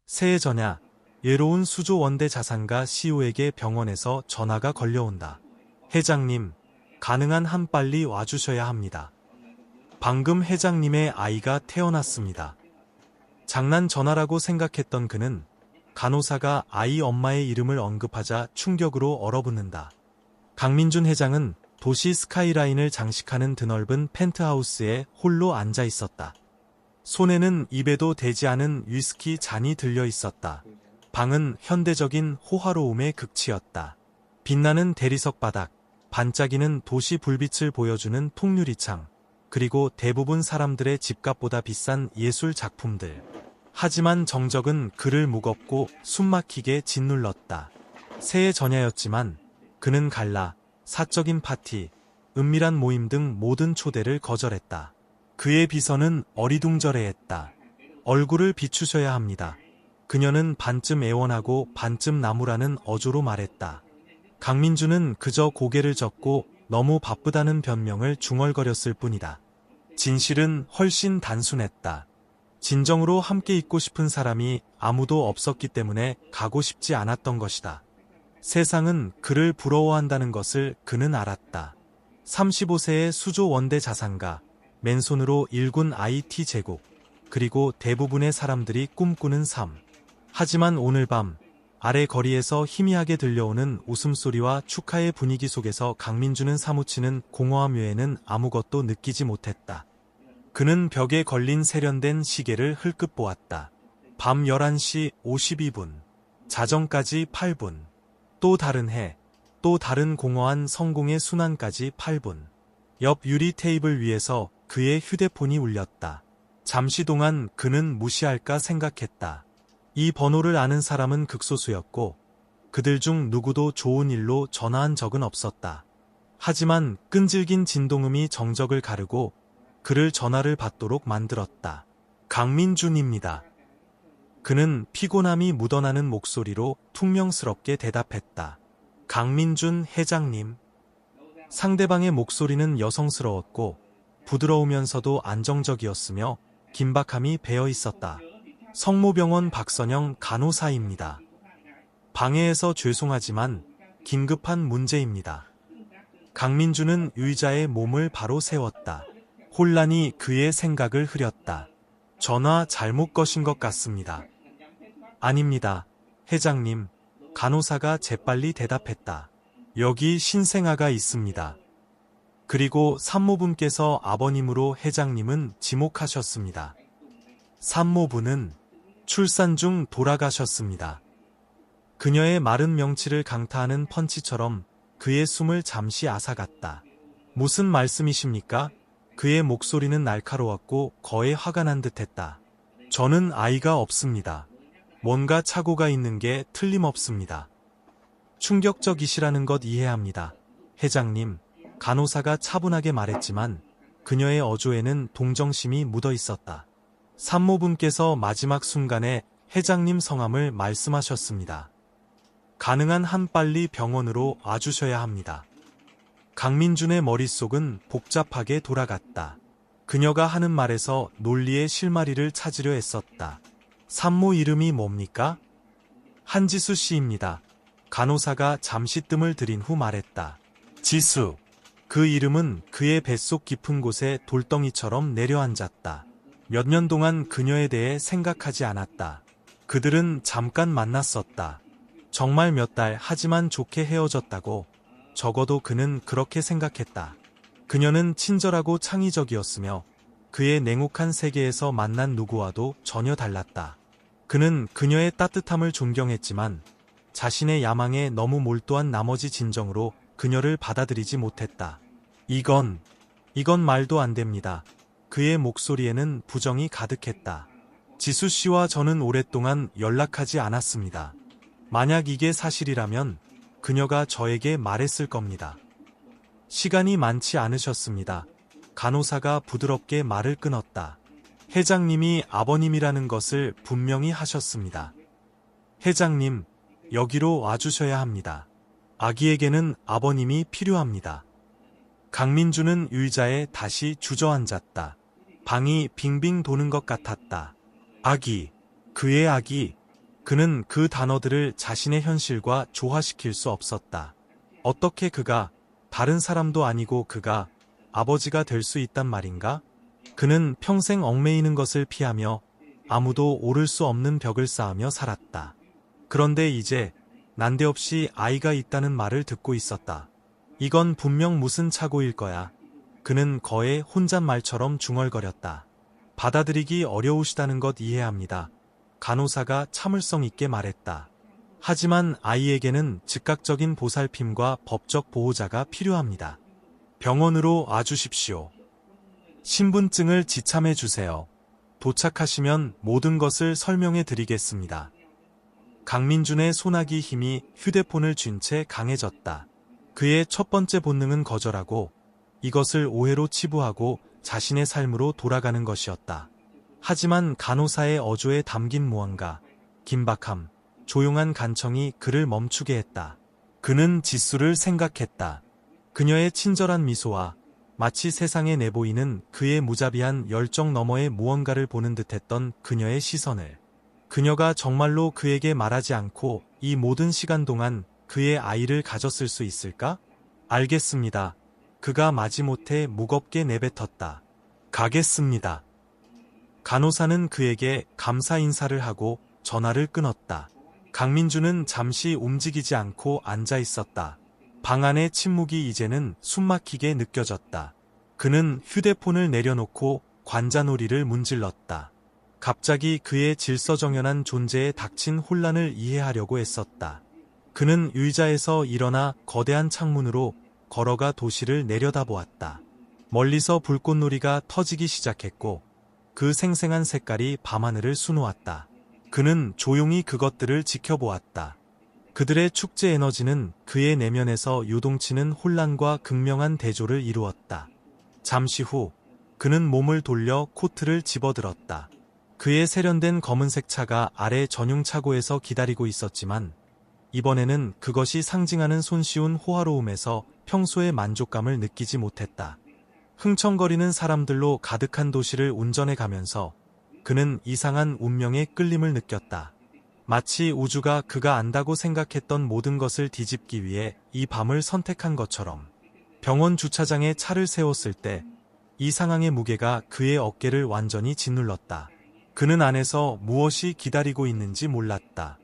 새해 전야, 예로운 수조 원대 자산가 CEO에게 병원에서 전화가 걸려온다. 회장님, 가능한 한 빨리 와주셔야 합니다. 방금 회장님의 아이가 태어났습니다. 장난 전화라고 생각했던 그는 간호사가 아이 엄마의 이름을 언급하자 충격으로 얼어붙는다. 강민준 회장은 도시 스카이라인을 장식하는 드넓은 펜트하우스에 홀로 앉아 있었다. 손에는 입에도 대지 않은 위스키 잔이 들려 있었다. 방은 현대적인 호화로움의 극치였다. 빛나는 대리석 바닥, 반짝이는 도시 불빛을 보여주는 통유리창, 그리고 대부분 사람들의 집값보다 비싼 예술 작품들. 하지만 정적은 그를 무겁고 숨막히게 짓눌렀다. 새해 전야였지만 그는 갈라, 사적인 파티, 은밀한 모임 등 모든 초대를 거절했다. 그의 비서는 어리둥절해했다. 얼굴을 비추셔야 합니다. 그녀는 반쯤 애원하고 반쯤 나무라는 어조로 말했다. 강민주는 그저 고개를 젓고 너무 바쁘다는 변명을 중얼거렸을 뿐이다. 진실은 훨씬 단순했다. 진정으로 함께 있고 싶은 사람이 아무도 없었기 때문에 가고 싶지 않았던 것이다. 세상은 그를 부러워한다는 것을 그는 알았다. 35세의 수조 원대 자산가, 맨손으로 일군 IT 제국, 그리고 대부분의 사람들이 꿈꾸는 삶. 하지만 오늘 밤, 아래 거리에서 희미하게 들려오는 웃음소리와 축하의 분위기 속에서 강민주는 사무치는 공허함 외에는 아무것도 느끼지 못했다. 그는 벽에 걸린 세련된 시계를 흘끗 보았다. 밤 11시 52분, 자정까지 8분, 또 다른 해, 또 다른 공허한 성공의 순환까지 8분. 옆 유리 테이블 위에서 그의 휴대폰이 울렸다. 잠시 동안 그는 무시할까 생각했다. 이 번호를 아는 사람은 극소수였고 그들 중 누구도 좋은 일로 전화한 적은 없었다. 하지만 끈질긴 진동음이 정적을 가르고 그를 전화를 받도록 만들었다. 강민준입니다. 그는 피곤함이 묻어나는 목소리로 퉁명스럽게 대답했다. 강민준 회장님. 상대방의 목소리는 여성스러웠고 부드러우면서도 안정적이었으며 긴박함이 배어 있었다. 성모병원 박선영 간호사입니다. 방해해서 죄송하지만 긴급한 문제입니다. 강민주는 의자에 몸을 바로 세웠다. 혼란이 그의 생각을 흐렸다. 전화 잘못 거신 것 같습니다. 아닙니다, 회장님. 간호사가 재빨리 대답했다. 여기 신생아가 있습니다. 그리고 산모분께서 아버님으로 회장님은 지목하셨습니다. 산모분은 출산 중 돌아가셨습니다. 그녀의 마른 명치를 강타하는 펀치처럼 그의 숨을 잠시 앗아갔다. 무슨 말씀이십니까? 그의 목소리는 날카로웠고 거의 화가 난 듯했다. 저는 아이가 없습니다. 뭔가 착오가 있는 게 틀림없습니다. 충격적이시라는 것 이해합니다. 회장님. 간호사가 차분하게 말했지만 그녀의 어조에는 동정심이 묻어 있었다. 산모분께서 마지막 순간에 회장님 성함을 말씀하셨습니다. 가능한 한 빨리 병원으로 와주셔야 합니다. 강민준의 머릿속은 복잡하게 돌아갔다. 그녀가 하는 말에서 논리의 실마리를 찾으려 애썼다. 산모 이름이 뭡니까? 한지수 씨입니다. 간호사가 잠시 뜸을 들인 후 말했다. 지수. 그 이름은 그의 뱃속 깊은 곳에 돌덩이처럼 내려앉았다. 몇 년 동안 그녀에 대해 생각하지 않았다. 그들은 잠깐 만났었다. 정말 몇 달 하지만 좋게 헤어졌다고. 적어도 그는 그렇게 생각했다. 그녀는 친절하고 창의적이었으며 그의 냉혹한 세계에서 만난 누구와도 전혀 달랐다. 그는 그녀의 따뜻함을 존경했지만 자신의 야망에 너무 몰두한 나머지 진정으로 그녀를 받아들이지 못했다. 이건 말도 안 됩니다. 그의 목소리에는 부정이 가득했다. 지수 씨와 저는 오랫동안 연락하지 않았습니다. 만약 이게 사실이라면 그녀가 저에게 말했을 겁니다. 시간이 많지 않으셨습니다. 간호사가 부드럽게 말을 끊었다. 회장님이 아버님이라는 것을 분명히 하셨습니다. 회장님, 여기로 와주셔야 합니다. 아기에게는 아버님이 필요합니다. 강민주는 의자에 다시 주저앉았다. 방이 빙빙 도는 것 같았다. 아기, 그의 아기, 그는 그 단어들을 자신의 현실과 조화시킬 수 없었다. 어떻게 그가 다른 사람도 아니고 그가 아버지가 될 수 있단 말인가? 그는 평생 얽매이는 것을 피하며 아무도 오를 수 없는 벽을 쌓으며 살았다. 그런데 이제 난데없이 아이가 있다는 말을 듣고 있었다. 이건 분명 무슨 착오일 거야. 그는 거의 혼잣말처럼 중얼거렸다. 받아들이기 어려우시다는 것 이해합니다. 간호사가 참을성 있게 말했다. 하지만 아이에게는 즉각적인 보살핌과 법적 보호자가 필요합니다. 병원으로 와주십시오. 신분증을 지참해 주세요. 도착하시면 모든 것을 설명해 드리겠습니다. 강민준의 소나기 힘이 휴대폰을 쥔 채 강해졌다. 그의 첫 번째 본능은 거절하고 이것을 오해로 치부하고 자신의 삶으로 돌아가는 것이었다. 하지만 간호사의 어조에 담긴 무언가, 긴박함, 조용한 간청이 그를 멈추게 했다. 그는 지수를 생각했다. 그녀의 친절한 미소와 마치 세상에 내보이는 그의 무자비한 열정 너머의 무언가를 보는 듯했던 그녀의 시선을. 그녀가 정말로 그에게 말하지 않고 이 모든 시간 동안 그의 아이를 가졌을 수 있을까? 알겠습니다. 그가 마지못해 무겁게 내뱉었다. 가겠습니다. 간호사는 그에게 감사 인사를 하고 전화를 끊었다. 강민주는 잠시 움직이지 않고 앉아 있었다. 방 안의 침묵이 이제는 숨막히게 느껴졌다. 그는 휴대폰을 내려놓고 관자놀이를 문질렀다. 갑자기 그의 질서정연한 존재에 닥친 혼란을 이해하려고 애썼다. 그는 의자에서 일어나 거대한 창문으로 걸어가 도시를 내려다보았다. 멀리서 불꽃놀이가 터지기 시작했고 그 생생한 색깔이 밤하늘을 수놓았다. 그는 조용히 그것들을 지켜보았다. 그들의 축제 에너지는 그의 내면에서 요동치는 혼란과 극명한 대조를 이루었다. 잠시 후 그는 몸을 돌려 코트를 집어들었다. 그의 세련된 검은색 차가 아래 전용 차고에서 기다리고 있었지만 이번에는 그것이 상징하는 손쉬운 호화로움에서 평소의 만족감을 느끼지 못했다. 흥청거리는 사람들로 가득한 도시를 운전해 가면서 그는 이상한 운명의 끌림을 느꼈다. 마치 우주가 그가 안다고 생각했던 모든 것을 뒤집기 위해 이 밤을 선택한 것처럼. 병원 주차장에 차를 세웠을 때 이 상황의 무게가 그의 어깨를 완전히 짓눌렀다. 그는 안에서 무엇이 기다리고 있는지 몰랐다.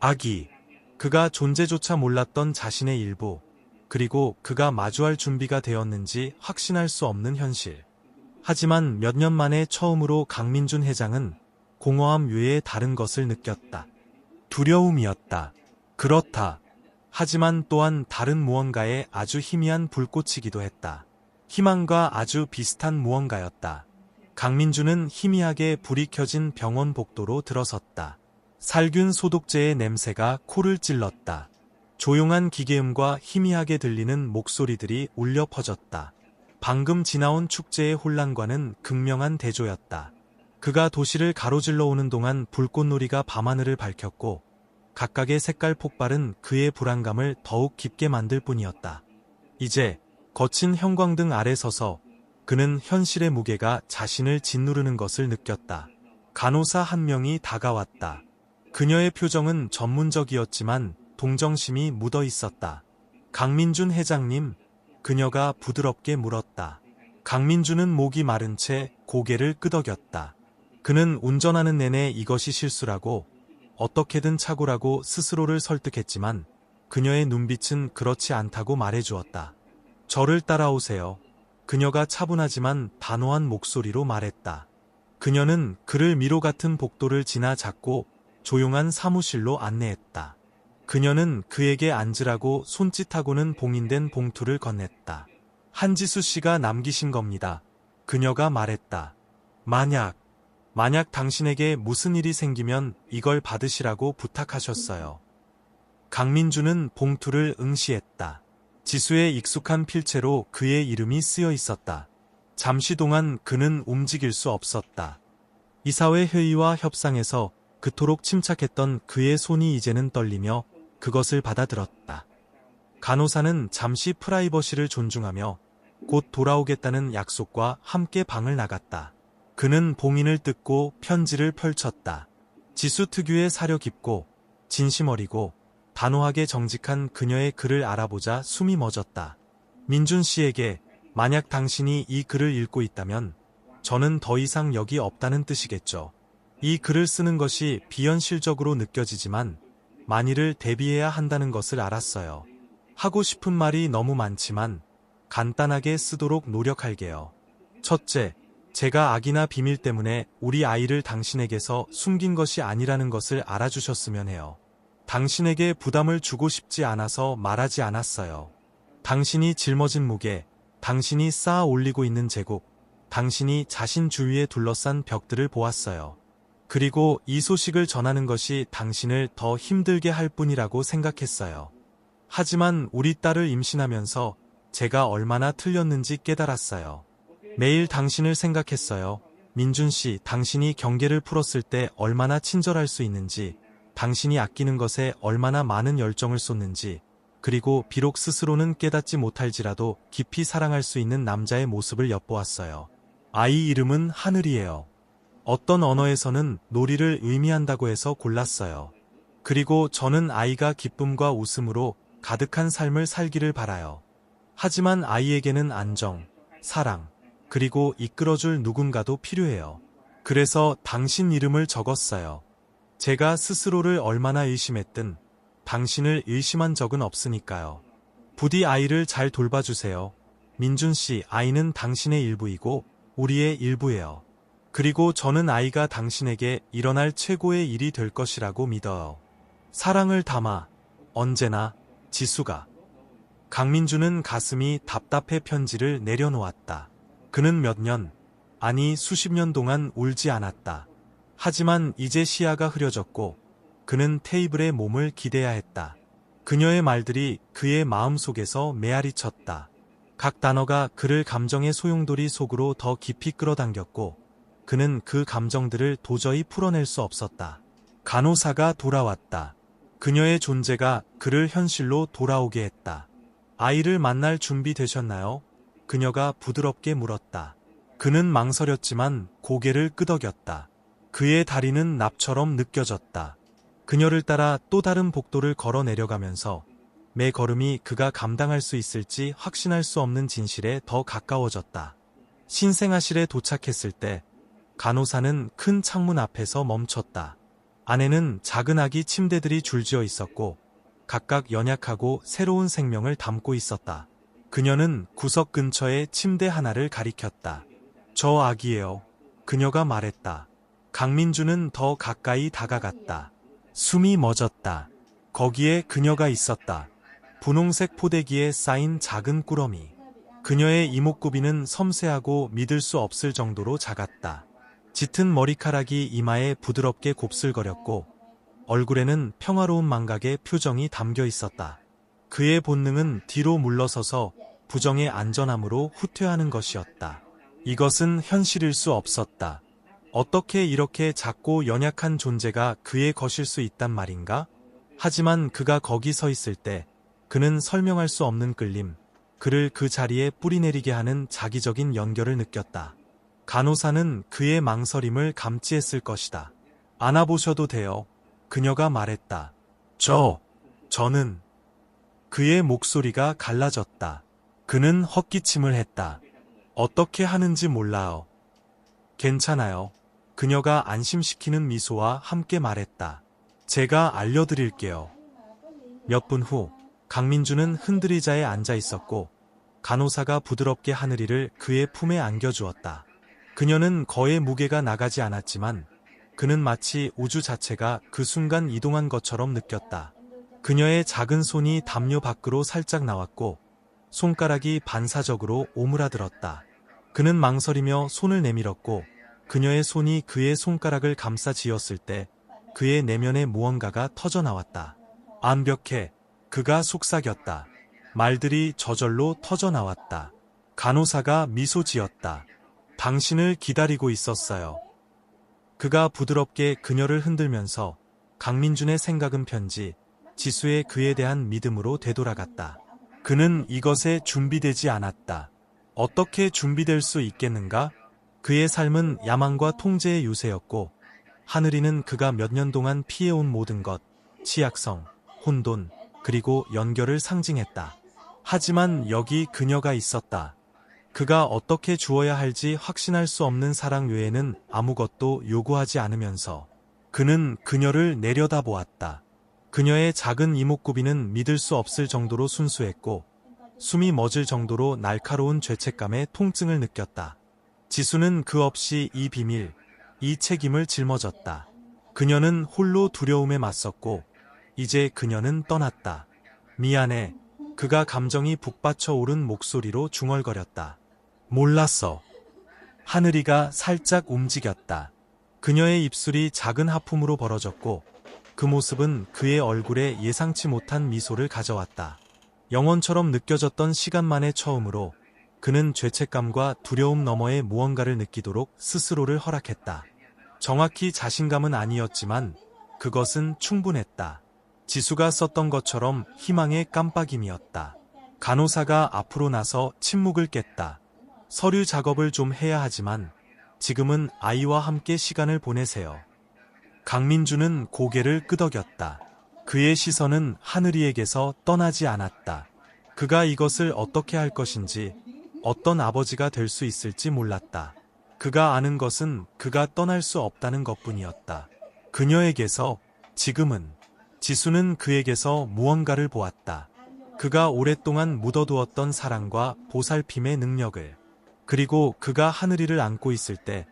아기. 그가 존재조차 몰랐던 자신의 일부. 그리고 그가 마주할 준비가 되었는지 확신할 수 없는 현실. 하지만 몇 년 만에 처음으로 강민준 회장은 공허함 외에 다른 것을 느꼈다. 두려움이었다. 그렇다. 하지만 또한 다른 무언가에 아주 희미한 불꽃이기도 했다. 희망과 아주 비슷한 무언가였다. 강민준은 희미하게 불이 켜진 병원 복도로 들어섰다. 살균 소독제의 냄새가 코를 찔렀다. 조용한 기계음과 희미하게 들리는 목소리들이 울려 퍼졌다. 방금 지나온 축제의 혼란과는 극명한 대조였다. 그가 도시를 가로질러 오는 동안 불꽃놀이가 밤하늘을 밝혔고 각각의 색깔 폭발은 그의 불안감을 더욱 깊게 만들 뿐이었다. 이제 거친 형광등 아래 서서 그는 현실의 무게가 자신을 짓누르는 것을 느꼈다. 간호사 한 명이 다가왔다. 그녀의 표정은 전문적이었지만 동정심이 묻어 있었다. 강민준 회장님, 그녀가 부드럽게 물었다. 강민준은 목이 마른 채 고개를 끄덕였다. 그는 운전하는 내내 이것이 실수라고 어떻게든 착오라고 스스로를 설득했지만 그녀의 눈빛은 그렇지 않다고 말해주었다. 저를 따라오세요. 그녀가 차분하지만 단호한 목소리로 말했다. 그녀는 그를 미로 같은 복도를 지나 작고 조용한 사무실로 안내했다. 그녀는 그에게 앉으라고 손짓하고는 봉인된 봉투를 건넸다. 한지수 씨가 남기신 겁니다. 그녀가 말했다. 만약 당신에게 무슨 일이 생기면 이걸 받으시라고 부탁하셨어요. 강민주는 봉투를 응시했다. 지수의 익숙한 필체로 그의 이름이 쓰여 있었다. 잠시 동안 그는 움직일 수 없었다. 이사회 회의와 협상에서 그토록 침착했던 그의 손이 이제는 떨리며 그것을 받아들었다. 간호사는 잠시 프라이버시를 존중하며 곧 돌아오겠다는 약속과 함께 방을 나갔다. 그는 봉인을 뜯고 편지를 펼쳤다. 지수 특유의 사려 깊고 진심 어리고 단호하게 정직한 그녀의 글을 알아보자 숨이 멎었다. 민준 씨에게 만약 당신이 이 글을 읽고 있다면 저는 더 이상 여기 없다는 뜻이겠죠. 이 글을 쓰는 것이 비현실적으로 느껴지지만 만일을 대비해야 한다는 것을 알았어요. 하고 싶은 말이 너무 많지만 간단하게 쓰도록 노력할게요. 첫째, 제가 악이나 비밀 때문에 우리 아이를 당신에게서 숨긴 것이 아니라는 것을 알아주셨으면 해요. 당신에게 부담을 주고 싶지 않아서 말하지 않았어요. 당신이 짊어진 무게, 당신이 쌓아 올리고 있는 제국, 당신이 자신 주위에 둘러싼 벽들을 보았어요. 그리고 이 소식을 전하는 것이 당신을 더 힘들게 할 뿐이라고 생각했어요. 하지만 우리 딸을 임신하면서 제가 얼마나 틀렸는지 깨달았어요. 매일 당신을 생각했어요. 민준 씨, 당신이 경계를 풀었을 때 얼마나 친절할 수 있는지, 당신이 아끼는 것에 얼마나 많은 열정을 쏟는지, 그리고 비록 스스로는 깨닫지 못할지라도 깊이 사랑할 수 있는 남자의 모습을 엿보았어요. 아이 이름은 하늘이에요. 어떤 언어에서는 놀이를 의미한다고 해서 골랐어요. 그리고 저는 아이가 기쁨과 웃음으로 가득한 삶을 살기를 바라요. 하지만 아이에게는 안정, 사랑, 그리고 이끌어줄 누군가도 필요해요. 그래서 당신 이름을 적었어요. 제가 스스로를 얼마나 의심했든 당신을 의심한 적은 없으니까요. 부디 아이를 잘 돌봐주세요. 민준 씨, 아이는 당신의 일부이고 우리의 일부예요. 그리고 저는 아이가 당신에게 일어날 최고의 일이 될 것이라고 믿어요. 사랑을 담아, 언제나, 지수가. 강민주는 가슴이 답답해 편지를 내려놓았다. 그는 몇 년, 아니 수십 년 동안 울지 않았다. 하지만 이제 시야가 흐려졌고 그는 테이블에 몸을 기대야 했다. 그녀의 말들이 그의 마음속에서 메아리 쳤다. 각 단어가 그를 감정의 소용돌이 속으로 더 깊이 끌어당겼고 그는 그 감정들을 도저히 풀어낼 수 없었다. 간호사가 돌아왔다. 그녀의 존재가 그를 현실로 돌아오게 했다. 아이를 만날 준비 되셨나요? 그녀가 부드럽게 물었다. 그는 망설였지만 고개를 끄덕였다. 그의 다리는 납처럼 느껴졌다. 그녀를 따라 또 다른 복도를 걸어 내려가면서 매 걸음이 그가 감당할 수 있을지 확신할 수 없는 진실에 더 가까워졌다. 신생아실에 도착했을 때 간호사는 큰 창문 앞에서 멈췄다. 안에는 작은 아기 침대들이 줄지어 있었고 각각 연약하고 새로운 생명을 담고 있었다. 그녀는 구석 근처의 침대 하나를 가리켰다. 저 아기예요. 그녀가 말했다. 강민주는 더 가까이 다가갔다. 숨이 멎었다. 거기에 그녀가 있었다. 분홍색 포대기에 쌓인 작은 꾸러미. 그녀의 이목구비는 섬세하고 믿을 수 없을 정도로 작았다. 짙은 머리카락이 이마에 부드럽게 곱슬거렸고 얼굴에는 평화로운 망각의 표정이 담겨 있었다. 그의 본능은 뒤로 물러서서 부정의 안전함으로 후퇴하는 것이었다. 이것은 현실일 수 없었다. 어떻게 이렇게 작고 연약한 존재가 그의 것일 수 있단 말인가? 하지만 그가 거기 서 있을 때 그는 설명할 수 없는 끌림, 그를 그 자리에 뿌리내리게 하는 자기적인 연결을 느꼈다. 간호사는 그의 망설임을 감지했을 것이다. 안아보셔도 돼요. 그녀가 말했다. 저는. 그의 목소리가 갈라졌다. 그는 헛기침을 했다. 어떻게 하는지 몰라요. 괜찮아요. 그녀가 안심시키는 미소와 함께 말했다. 제가 알려드릴게요. 몇 분 후, 강민주는 흔들의자에 앉아 있었고 간호사가 부드럽게 하늘이를 그의 품에 안겨주었다. 그녀는 거의 무게가 나가지 않았지만 그는 마치 우주 자체가 그 순간 이동한 것처럼 느꼈다. 그녀의 작은 손이 담요 밖으로 살짝 나왔고 손가락이 반사적으로 오므라들었다. 그는 망설이며 손을 내밀었고 그녀의 손이 그의 손가락을 감싸 쥐었을 때 그의 내면의 무언가가 터져나왔다. 완벽해. 그가 속삭였다. 말들이 저절로 터져나왔다. 간호사가 미소 지었다. 당신을 기다리고 있었어요. 그가 부드럽게 그녀를 흔들면서 강민준의 생각은 편지, 지수의 그에 대한 믿음으로 되돌아갔다. 그는 이것에 준비되지 않았다. 어떻게 준비될 수 있겠는가? 그의 삶은 야망과 통제의 유세였고 하늘이는 그가 몇 년 동안 피해온 모든 것, 치약성, 혼돈, 그리고 연결을 상징했다. 하지만 여기 그녀가 있었다. 그가 어떻게 주어야 할지 확신할 수 없는 사랑 외에는 아무것도 요구하지 않으면서 그는 그녀를 내려다보았다. 그녀의 작은 이목구비는 믿을 수 없을 정도로 순수했고 숨이 멎을 정도로 날카로운 죄책감의 통증을 느꼈다. 지수는 그 없이 이 비밀, 이 책임을 짊어졌다. 그녀는 홀로 두려움에 맞섰고 이제 그녀는 떠났다. 미안해. 그가 감정이 북받쳐 오른 목소리로 중얼거렸다. 몰랐어. 하늘이가 살짝 움직였다. 그녀의 입술이 작은 하품으로 벌어졌고 그 모습은 그의 얼굴에 예상치 못한 미소를 가져왔다. 영원처럼 느껴졌던 시간만의 처음으로 그는 죄책감과 두려움 너머의 무언가를 느끼도록 스스로를 허락했다. 정확히 자신감은 아니었지만 그것은 충분했다. 지수가 썼던 것처럼 희망의 깜빡임이었다. 간호사가 앞으로 나서 침묵을 깼다. 서류 작업을 좀 해야 하지만 지금은 아이와 함께 시간을 보내세요. 강민주는 고개를 끄덕였다. 그의 시선은 하늘이에게서 떠나지 않았다. 그가 이것을 어떻게 할 것인지, 어떤 아버지가 될 수 있을지 몰랐다. 그가 아는 것은 그가 떠날 수 없다는 것뿐이었다. 그녀에게서, 지금은, 지수는 그에게서 무언가를 보았다. 그가 오랫동안 묻어두었던 사랑과 보살핌의 능력을. 그리고 그가 하늘이를 안고 있을 때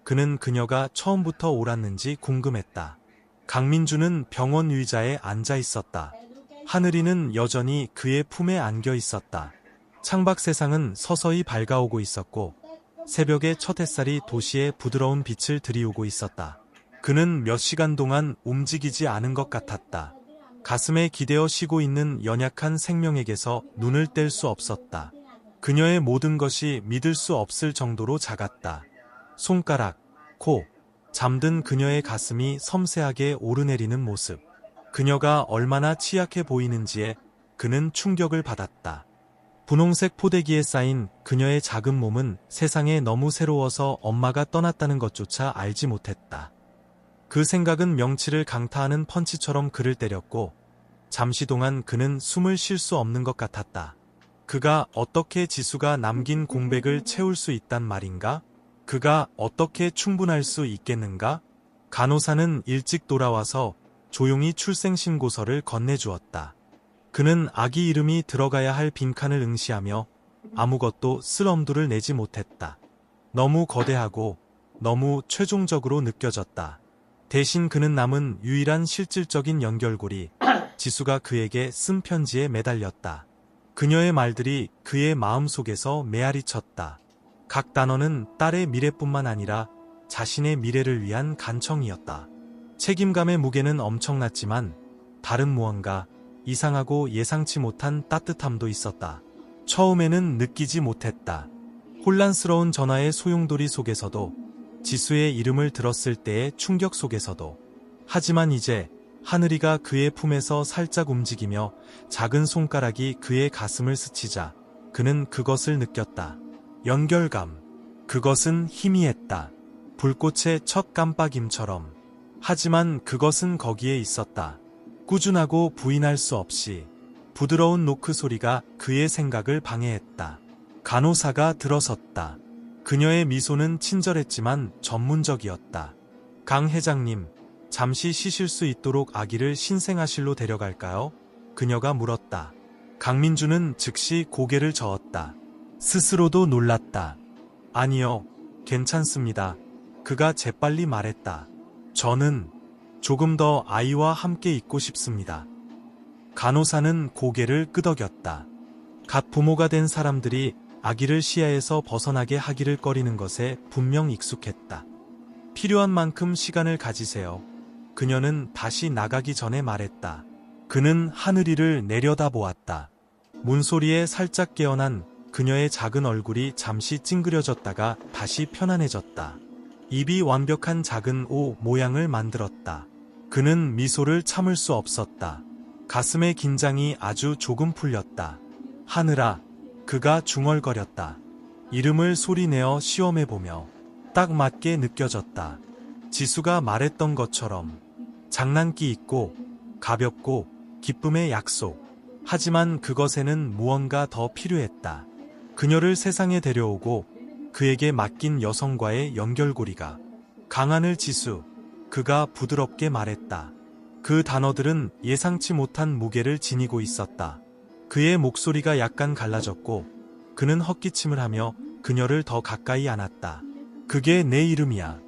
그는 그녀가 처음부터 옳았는지 궁금했다. 강민주는 병원 의자에 앉아 있었다. 하늘이는 여전히 그의 품에 안겨 있었다. 창밖 세상은 서서히 밝아오고 있었고 새벽의 첫 햇살이 도시에 부드러운 빛을 들이우고 있었다. 그는 몇 시간 동안 움직이지 않은 것 같았다. 가슴에 기대어 쉬고 있는 연약한 생명에게서 눈을 뗄 수 없었다. 그녀의 모든 것이 믿을 수 없을 정도로 작았다. 손가락, 코, 잠든 그녀의 가슴이 섬세하게 오르내리는 모습. 그녀가 얼마나 취약해 보이는지에 그는 충격을 받았다. 분홍색 포대기에 쌓인 그녀의 작은 몸은 세상에 너무 새로워서 엄마가 떠났다는 것조차 알지 못했다. 그 생각은 명치를 강타하는 펀치처럼 그를 때렸고 잠시 동안 그는 숨을 쉴 수 없는 것 같았다. 그가 어떻게 지수가 남긴 공백을 채울 수 있단 말인가? 그가 어떻게 충분할 수 있겠는가? 간호사는 일찍 돌아와서 조용히 출생신고서를 건네주었다. 그는 아기 이름이 들어가야 할 빈칸을 응시하며 아무것도 쓸 엄두를 내지 못했다. 너무 거대하고 너무 최종적으로 느껴졌다. 대신 그는 남은 유일한 실질적인 연결고리, 지수가 그에게 쓴 편지에 매달렸다. 그녀의 말들이 그의 마음속에서 메아리 쳤다. 각 단어는 딸의 미래뿐만 아니라 자신의 미래를 위한 간청이었다. 책임감의 무게는 엄청났지만 다른 무언가 이상하고 예상치 못한 따뜻함도 있었다. 처음에는 느끼지 못했다. 혼란스러운 전화의 소용돌이 속에서도 지수의 이름을 들었을 때의 충격 속에서도. 하지만 이제 하늘이가 그의 품에서 살짝 움직이며 작은 손가락이 그의 가슴을 스치자 그는 그것을 느꼈다. 연결감. 그것은 희미했다. 불꽃의 첫 깜빡임처럼. 하지만 그것은 거기에 있었다. 꾸준하고 부인할 수 없이. 부드러운 노크 소리가 그의 생각을 방해했다. 간호사가 들어섰다. 그녀의 미소는 친절했지만 전문적이었다. 강 회장님, 잠시 쉬실 수 있도록 아기를 신생아실로 데려갈까요? 그녀가 물었다. 강민주는 즉시 고개를 저었다. 스스로도 놀랐다. 아니요, 괜찮습니다. 그가 재빨리 말했다. 저는 조금 더 아이와 함께 있고 싶습니다. 간호사는 고개를 끄덕였다. 갓 부모가 된 사람들이 아기를 시야에서 벗어나게 하기를 꺼리는 것에 분명 익숙했다. 필요한 만큼 시간을 가지세요. 그녀는 다시 나가기 전에 말했다. 그는 하늘이를 내려다보았다. 문소리에 살짝 깨어난 그녀의 작은 얼굴이 잠시 찡그려졌다가 다시 편안해졌다. 입이 완벽한 작은 O 모양을 만들었다. 그는 미소를 참을 수 없었다. 가슴의 긴장이 아주 조금 풀렸다. 하늘아, 그가 중얼거렸다. 이름을 소리내어 시험해보며 딱 맞게 느껴졌다. 지수가 말했던 것처럼 장난기 있고 가볍고 기쁨의 약속. 하지만 그것에는 무언가 더 필요했다. 그녀를 세상에 데려오고 그에게 맡긴 여성과의 연결고리가. 강하늘 지수. 그가 부드럽게 말했다. 그 단어들은 예상치 못한 무게를 지니고 있었다. 그의 목소리가 약간 갈라졌고 그는 헛기침을 하며 그녀를 더 가까이 안았다. 그게 내 이름이야.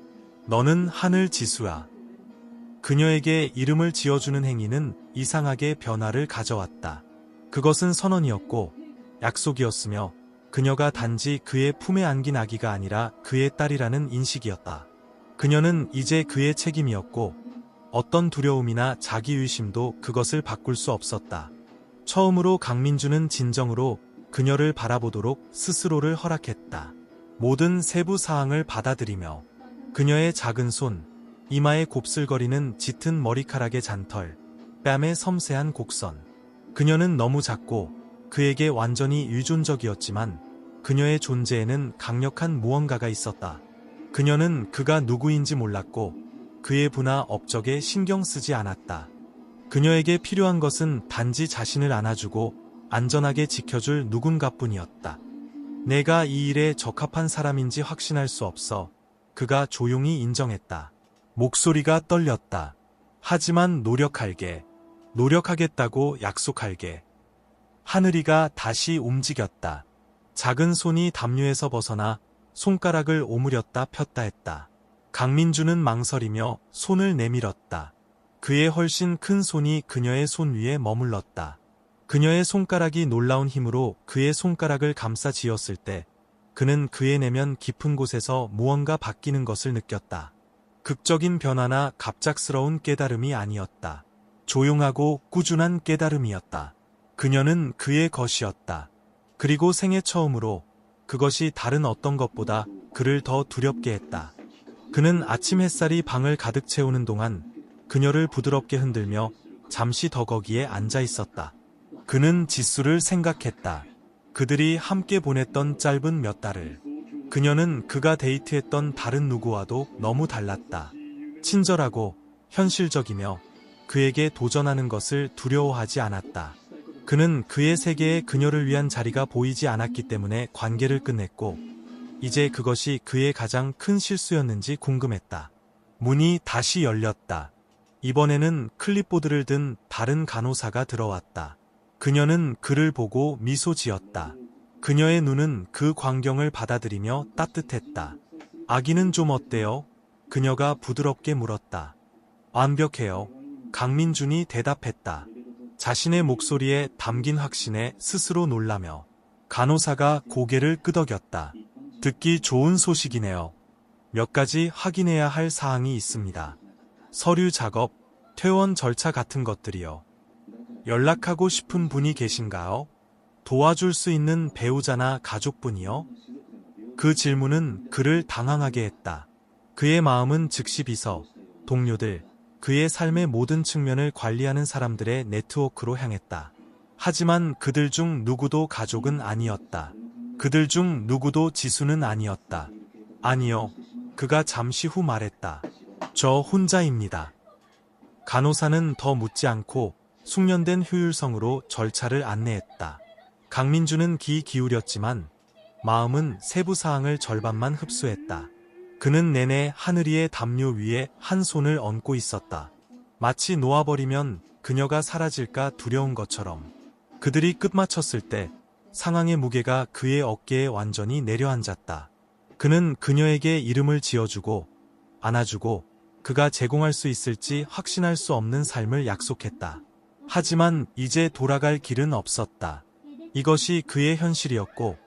너는 하늘 지수야. 그녀에게 이름을 지어주는 행위는 이상하게 변화를 가져왔다. 그것은 선언이었고 약속이었으며 그녀가 단지 그의 품에 안긴 아기가 아니라 그의 딸이라는 인식이었다. 그녀는 이제 그의 책임이었고 어떤 두려움이나 자기의심도 그것을 바꿀 수 없었다. 처음으로 강민주는 진정으로 그녀를 바라보도록 스스로를 허락했다. 모든 세부 사항을 받아들이며 그녀의 작은 손, 이마에 곱슬거리는 짙은 머리카락의 잔털, 뺨의 섬세한 곡선. 그녀는 너무 작고 그에게 완전히 의존적이었지만 그녀의 존재에는 강력한 무언가가 있었다. 그녀는 그가 누구인지 몰랐고 그의 부나 업적에 신경 쓰지 않았다. 그녀에게 필요한 것은 단지 자신을 안아주고 안전하게 지켜줄 누군가뿐이었다. 내가 이 일에 적합한 사람인지 확신할 수 없어. 그가 조용히 인정했다. 목소리가 떨렸다. 하지만 노력하겠다고 약속할게. 하늘이가 다시 움직였다. 작은 손이 담요에서 벗어나 손가락을 오므렸다 폈다 했다. 강민주는 망설이며 손을 내밀었다. 그의 훨씬 큰 손이 그녀의 손 위에 머물렀다. 그녀의 손가락이 놀라운 힘으로 그의 손가락을 감싸 쥐었을 때 그는 그의 내면 깊은 곳에서 무언가 바뀌는 것을 느꼈다. 극적인 변화나 갑작스러운 깨달음이 아니었다. 조용하고 꾸준한 깨달음이었다. 그녀는 그의 것이었다. 그리고 생애 처음으로 그것이 다른 어떤 것보다 그를 더 두렵게 했다. 그는 아침 햇살이 방을 가득 채우는 동안 그녀를 부드럽게 흔들며 잠시 더 거기에 앉아 있었다. 그는 지수를 생각했다. 그들이 함께 보냈던 짧은 몇 달을. 그녀는 그가 데이트했던 다른 누구와도 너무 달랐다. 친절하고 현실적이며 그에게 도전하는 것을 두려워하지 않았다. 그는 그의 세계에 그녀를 위한 자리가 보이지 않았기 때문에 관계를 끝냈고 이제 그것이 그의 가장 큰 실수였는지 궁금했다. 문이 다시 열렸다. 이번에는 클립보드를 든 다른 간호사가 들어왔다. 그녀는 그를 보고 미소 지었다. 그녀의 눈은 그 광경을 받아들이며 따뜻했다. 아기는 좀 어때요? 그녀가 부드럽게 물었다. 완벽해요. 강민준이 대답했다. 자신의 목소리에 담긴 확신에 스스로 놀라며 간호사가 고개를 끄덕였다. 듣기 좋은 소식이네요. 몇 가지 확인해야 할 사항이 있습니다. 서류 작업, 퇴원 절차 같은 것들이요. 연락하고 싶은 분이 계신가요? 도와줄 수 있는 배우자나 가족분이요? 그 질문은 그를 당황하게 했다. 그의 마음은 즉시 비서, 동료들, 그의 삶의 모든 측면을 관리하는 사람들의 네트워크로 향했다. 하지만 그들 중 누구도 가족은 아니었다. 그들 중 누구도 지수는 아니었다. 아니요. 그가 잠시 후 말했다. 저 혼자입니다. 간호사는 더 묻지 않고 숙련된 효율성으로 절차를 안내했다. 강민주는 귀 기울였지만 마음은 세부 사항을 절반만 흡수했다. 그는 내내 하늘이의 담요 위에 한 손을 얹고 있었다. 마치 놓아버리면 그녀가 사라질까 두려운 것처럼. 그들이 끝마쳤을 때 상황의 무게가 그의 어깨에 완전히 내려앉았다. 그는 그녀에게 이름을 지어주고 안아주고 그가 제공할 수 있을지 확신할 수 없는 삶을 약속했다. 하지만 이제 돌아갈 길은 없었다. 이것이 그의 현실이었고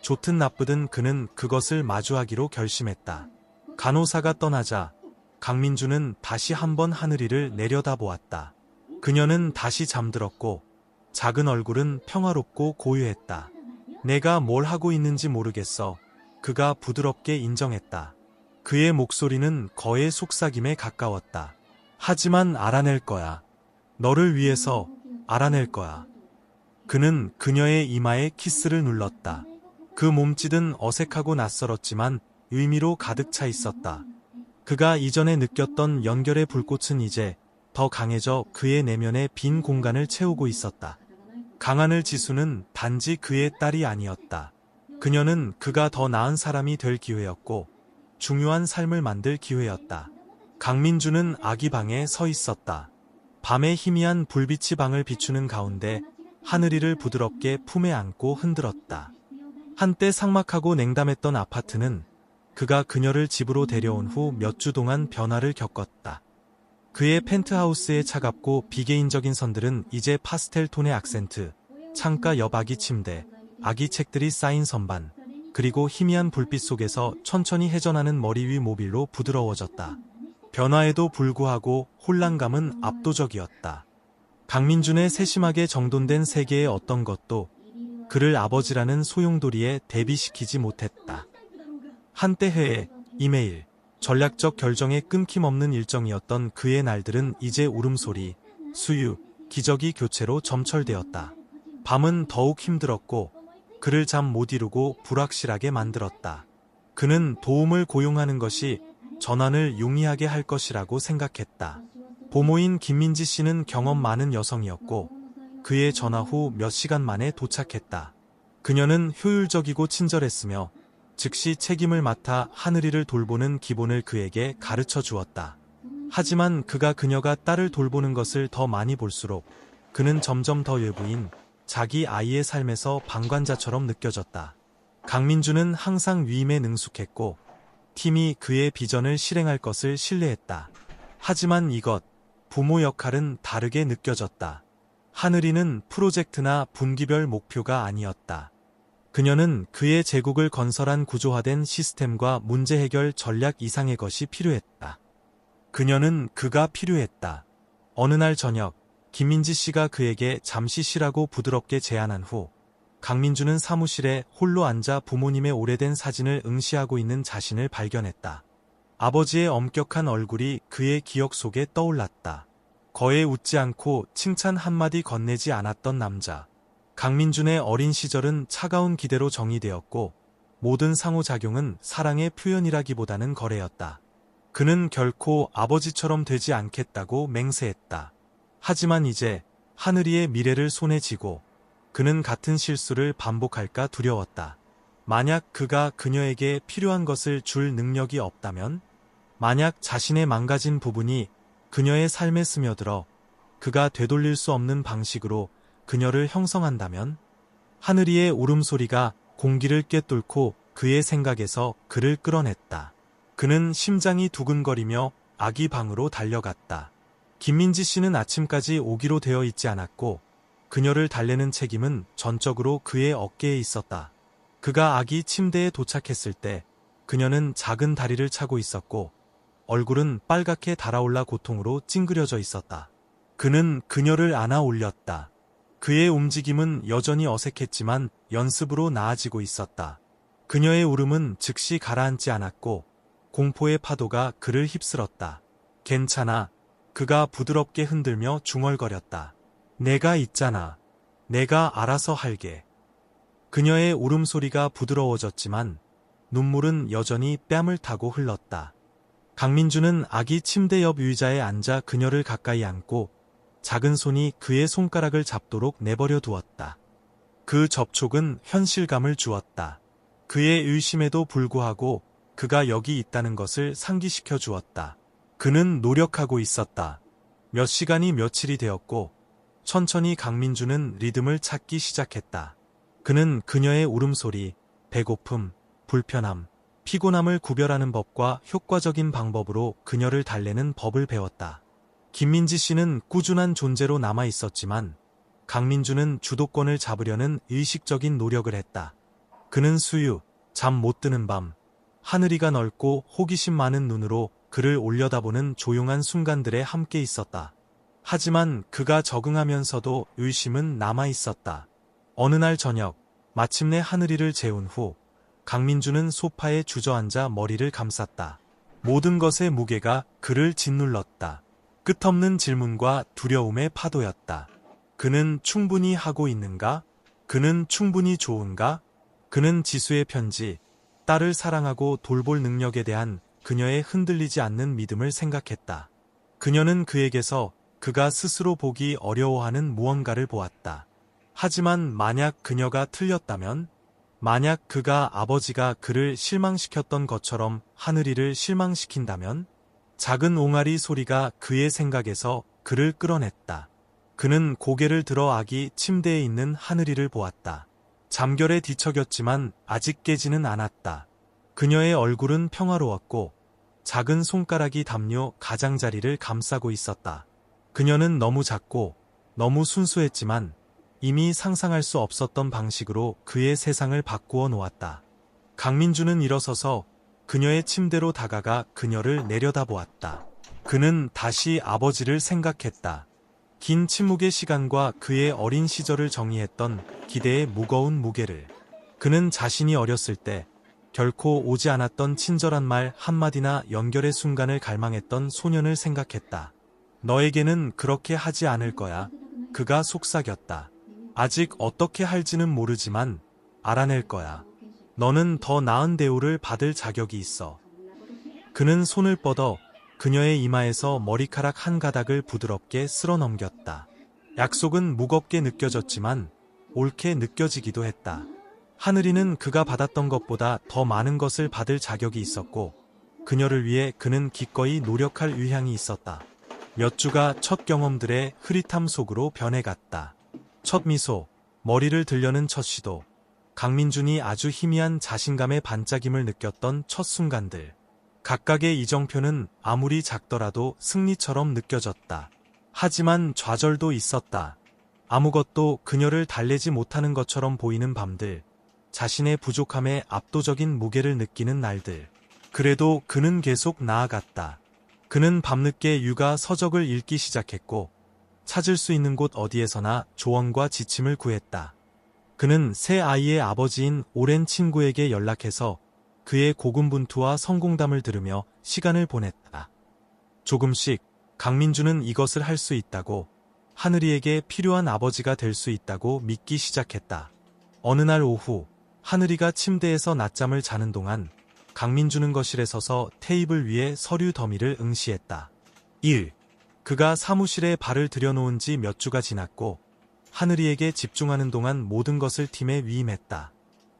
좋든 나쁘든 그는 그것을 마주하기로 결심했다. 간호사가 떠나자 강민주는 다시 한번 하늘이를 내려다보았다. 그녀는 다시 잠들었고 작은 얼굴은 평화롭고 고요했다. 내가 뭘 하고 있는지 모르겠어. 그가 부드럽게 인정했다. 그의 목소리는 거의 속삭임에 가까웠다. 하지만 알아낼 거야. 너를 위해서 알아낼 거야. 그는 그녀의 이마에 키스를 눌렀다. 그 몸짓은 어색하고 낯설었지만 의미로 가득 차 있었다. 그가 이전에 느꼈던 연결의 불꽃은 이제 더 강해져 그의 내면의 빈 공간을 채우고 있었다. 강하늘 지수는 단지 그의 딸이 아니었다. 그녀는 그가 더 나은 사람이 될 기회였고 중요한 삶을 만들 기회였다. 강민주는 아기 방에 서 있었다. 밤의 희미한 불빛이 방을 비추는 가운데 하늘이를 부드럽게 품에 안고 흔들었다. 한때 삭막하고 냉담했던 아파트는 그가 그녀를 집으로 데려온 후 몇 주 동안 변화를 겪었다. 그의 펜트하우스의 차갑고 비개인적인 선들은 이제 파스텔 톤의 악센트, 창가 옆 아기 침대, 아기 책들이 쌓인 선반, 그리고 희미한 불빛 속에서 천천히 회전하는 머리 위 모빌로 부드러워졌다. 변화에도 불구하고 혼란감은 압도적이었다. 강민준의 세심하게 정돈된 세계의 어떤 것도 그를 아버지라는 소용돌이에 대비시키지 못했다. 한때 회의, 이메일, 전략적 결정에 끊김없는 일정이었던 그의 날들은 이제 울음소리, 수유, 기저귀 교체로 점철되었다. 밤은 더욱 힘들었고 그를 잠 못 이루고 불확실하게 만들었다. 그는 도움을 고용하는 것이 전환을 용이하게 할 것이라고 생각했다. 보모인 김민지 씨는 경험 많은 여성이었고 그의 전화 후 몇 시간 만에 도착했다. 그녀는 효율적이고 친절했으며 즉시 책임을 맡아 하늘이를 돌보는 기본을 그에게 가르쳐 주었다. 하지만 그녀가 딸을 돌보는 것을 더 많이 볼수록 그는 점점 더 외부인 자기 아이의 삶에서 방관자처럼 느껴졌다. 강민주는 항상 위임에 능숙했고 팀이 그의 비전을 실행할 것을 신뢰했다. 하지만 이것, 부모 역할은 다르게 느껴졌다. 하늘이는 프로젝트나 분기별 목표가 아니었다. 그녀는 그의 제국을 건설한 구조화된 시스템과 문제 해결 전략 이상의 것이 필요했다. 그녀는 그가 필요했다. 어느 날 저녁, 김민지 씨가 그에게 잠시 쉬라고 부드럽게 제안한 후 강민주는 사무실에 홀로 앉아 부모님의 오래된 사진을 응시하고 있는 자신을 발견했다. 아버지의 엄격한 얼굴이 그의 기억 속에 떠올랐다. 거에 웃지 않고 칭찬 한마디 건네지 않았던 남자. 강민준의 어린 시절은 차가운 기대로 정의되었고 모든 상호작용은 사랑의 표현이라기보다는 거래였다. 그는 결코 아버지처럼 되지 않겠다고 맹세했다. 하지만 이제 하늘이의 미래를 손에 쥐고 그는 같은 실수를 반복할까 두려웠다. 만약 그가 그녀에게 필요한 것을 줄 능력이 없다면? 만약 자신의 망가진 부분이 그녀의 삶에 스며들어 그가 되돌릴 수 없는 방식으로 그녀를 형성한다면? 하늘이의 울음소리가 공기를 꿰뚫고 그의 생각에서 그를 끌어냈다. 그는 심장이 두근거리며 아기 방으로 달려갔다. 김민지 씨는 아침까지 오기로 되어 있지 않았고 그녀를 달래는 책임은 전적으로 그의 어깨에 있었다. 그가 아기 침대에 도착했을 때 그녀는 작은 다리를 차고 있었고 얼굴은 빨갛게 달아올라 고통으로 찡그려져 있었다. 그는 그녀를 안아 올렸다. 그의 움직임은 여전히 어색했지만 연습으로 나아지고 있었다. 그녀의 울음은 즉시 가라앉지 않았고 공포의 파도가 그를 휩쓸었다. 괜찮아. 그가 부드럽게 흔들며 중얼거렸다. 내가 있잖아. 내가 알아서 할게. 그녀의 울음소리가 부드러워졌지만 눈물은 여전히 뺨을 타고 흘렀다. 강민주는 아기 침대 옆 의자에 앉아 그녀를 가까이 안고 작은 손이 그의 손가락을 잡도록 내버려 두었다. 그 접촉은 현실감을 주었다. 그의 의심에도 불구하고 그가 여기 있다는 것을 상기시켜 주었다. 그는 노력하고 있었다. 몇 시간이 며칠이 되었고 천천히 강민주는 리듬을 찾기 시작했다. 그는 그녀의 울음소리, 배고픔, 불편함, 피곤함을 구별하는 법과 효과적인 방법으로 그녀를 달래는 법을 배웠다. 김민지 씨는 꾸준한 존재로 남아 있었지만 강민주는 주도권을 잡으려는 의식적인 노력을 했다. 그는 수유, 잠 못 드는 밤, 하늘이가 넓고 호기심 많은 눈으로 그를 올려다보는 조용한 순간들에 함께 있었다. 하지만 그가 적응하면서도 의심은 남아 있었다. 어느 날 저녁, 마침내 하늘이를 재운 후 강민주는 소파에 주저앉아 머리를 감쌌다. 모든 것의 무게가 그를 짓눌렀다. 끝없는 질문과 두려움의 파도였다. 그는 충분히 하고 있는가? 그는 충분히 좋은가? 그는 지수의 편지, 딸을 사랑하고 돌볼 능력에 대한 그녀의 흔들리지 않는 믿음을 생각했다. 그녀는 그에게서 그가 스스로 보기 어려워하는 무언가를 보았다. 하지만 만약 그녀가 틀렸다면? 만약 그가 아버지가 그를 실망시켰던 것처럼 하늘이를 실망시킨다면? 작은 옹알이 소리가 그의 생각에서 그를 끌어냈다. 그는 고개를 들어 아기 침대에 있는 하늘이를 보았다. 잠결에 뒤척였지만 아직 깨지는 않았다. 그녀의 얼굴은 평화로웠고 작은 손가락이 담요 가장자리를 감싸고 있었다. 그녀는 너무 작고 너무 순수했지만 이미 상상할 수 없었던 방식으로 그의 세상을 바꾸어 놓았다. 강민주는 일어서서 그녀의 침대로 다가가 그녀를 내려다보았다. 그는 다시 아버지를 생각했다. 긴 침묵의 시간과 그의 어린 시절을 정의했던 기대의 무거운 무게를. 그는 자신이 어렸을 때 결코 오지 않았던 친절한 말 한마디나 연결의 순간을 갈망했던 소년을 생각했다. 너에게는 그렇게 하지 않을 거야. 그가 속삭였다. 아직 어떻게 할지는 모르지만 알아낼 거야. 너는 더 나은 대우를 받을 자격이 있어. 그는 손을 뻗어 그녀의 이마에서 머리카락 한 가닥을 부드럽게 쓸어 넘겼다. 약속은 무겁게 느껴졌지만 옳게 느껴지기도 했다. 하늘이는 그가 받았던 것보다 더 많은 것을 받을 자격이 있었고 그녀를 위해 그는 기꺼이 노력할 의향이 있었다. 몇 주가 첫 경험들의 흐릿함 속으로 변해갔다. 첫 미소, 머리를 들려는 첫 시도, 강민준이 아주 희미한 자신감의 반짝임을 느꼈던 첫 순간들. 각각의 이정표는 아무리 작더라도 승리처럼 느껴졌다. 하지만 좌절도 있었다. 아무것도 그녀를 달래지 못하는 것처럼 보이는 밤들, 자신의 부족함에 압도적인 무게를 느끼는 날들. 그래도 그는 계속 나아갔다. 그는 밤늦게 육아 서적을 읽기 시작했고 찾을 수 있는 곳 어디에서나 조언과 지침을 구했다. 그는 새 아이의 아버지인 오랜 친구에게 연락해서 그의 고군분투와 성공담을 들으며 시간을 보냈다. 조금씩 강민주는 이것을 할 수 있다고, 하늘이에게 필요한 아버지가 될 수 있다고 믿기 시작했다. 어느 날 오후 하늘이가 침대에서 낮잠을 자는 동안 강민주는 거실에 서서 테이블 위에 서류 더미를 응시했다. 1. 그가 사무실에 발을 들여놓은 지 몇 주가 지났고 하늘이에게 집중하는 동안 모든 것을 팀에 위임했다.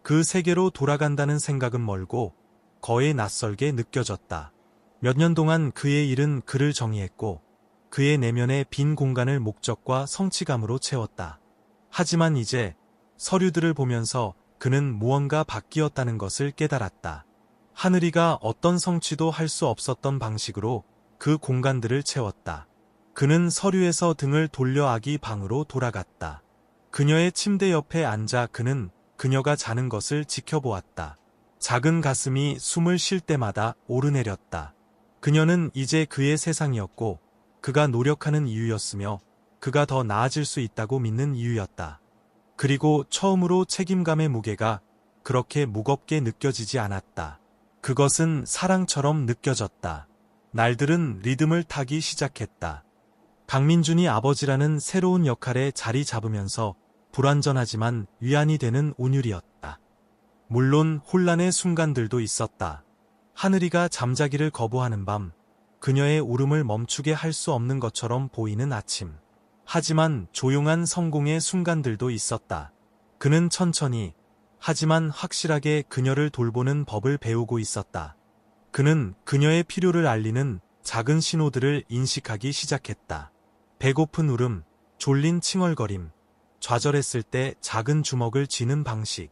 그 세계로 돌아간다는 생각은 멀고 거의 낯설게 느껴졌다. 몇 년 동안 그의 일은 그를 정의했고 그의 내면의 빈 공간을 목적과 성취감으로 채웠다. 하지만 이제 서류들을 보면서 그는 무언가 바뀌었다는 것을 깨달았다. 하늘이가 어떤 성취도 할 수 없었던 방식으로 그 공간들을 채웠다. 그는 서류에서 등을 돌려 아기 방으로 돌아갔다. 그녀의 침대 옆에 앉아 그는 그녀가 자는 것을 지켜보았다. 작은 가슴이 숨을 쉴 때마다 오르내렸다. 그녀는 이제 그의 세상이었고 그가 노력하는 이유였으며 그가 더 나아질 수 있다고 믿는 이유였다. 그리고 처음으로 책임감의 무게가 그렇게 무겁게 느껴지지 않았다. 그것은 사랑처럼 느껴졌다. 날들은 리듬을 타기 시작했다. 강민준이 아버지라는 새로운 역할에 자리 잡으면서 불완전하지만 위안이 되는 온율이었다. 물론 혼란의 순간들도 있었다. 하늘이가 잠자기를 거부하는 밤, 그녀의 울음을 멈추게 할 수 없는 것처럼 보이는 아침. 하지만 조용한 성공의 순간들도 있었다. 그는 천천히, 하지만 확실하게 그녀를 돌보는 법을 배우고 있었다. 그는 그녀의 필요를 알리는 작은 신호들을 인식하기 시작했다. 배고픈 울음, 졸린 칭얼거림, 좌절했을 때 작은 주먹을 쥐는 방식,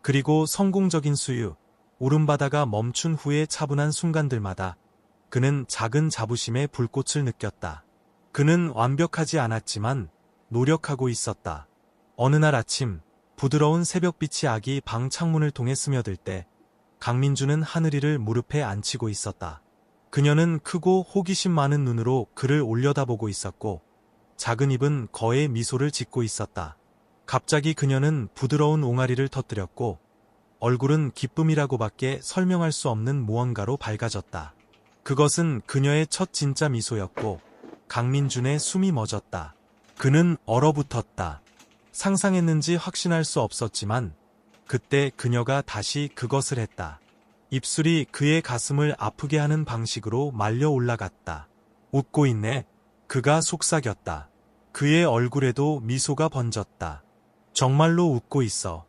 그리고 성공적인 수유, 울음바다가 멈춘 후의 차분한 순간들마다 그는 작은 자부심의 불꽃을 느꼈다. 그는 완벽하지 않았지만 노력하고 있었다. 어느 날 아침, 부드러운 새벽빛이 아기 방 창문을 통해 스며들 때 강민주는 하늘이를 무릎에 앉히고 있었다. 그녀는 크고 호기심 많은 눈으로 그를 올려다보고 있었고 작은 입은 거의 미소를 짓고 있었다. 갑자기 그녀는 부드러운 옹알이를 터뜨렸고 얼굴은 기쁨이라고밖에 설명할 수 없는 무언가로 밝아졌다. 그것은 그녀의 첫 진짜 미소였고 강민준의 숨이 멎었다. 그는 얼어붙었다. 상상했는지 확신할 수 없었지만 그때 그녀가 다시 그것을 했다. 입술이 그의 가슴을 아프게 하는 방식으로 말려 올라갔다. 웃고 있네. 그가 속삭였다. 그의 얼굴에도 미소가 번졌다. 정말로 웃고 있어.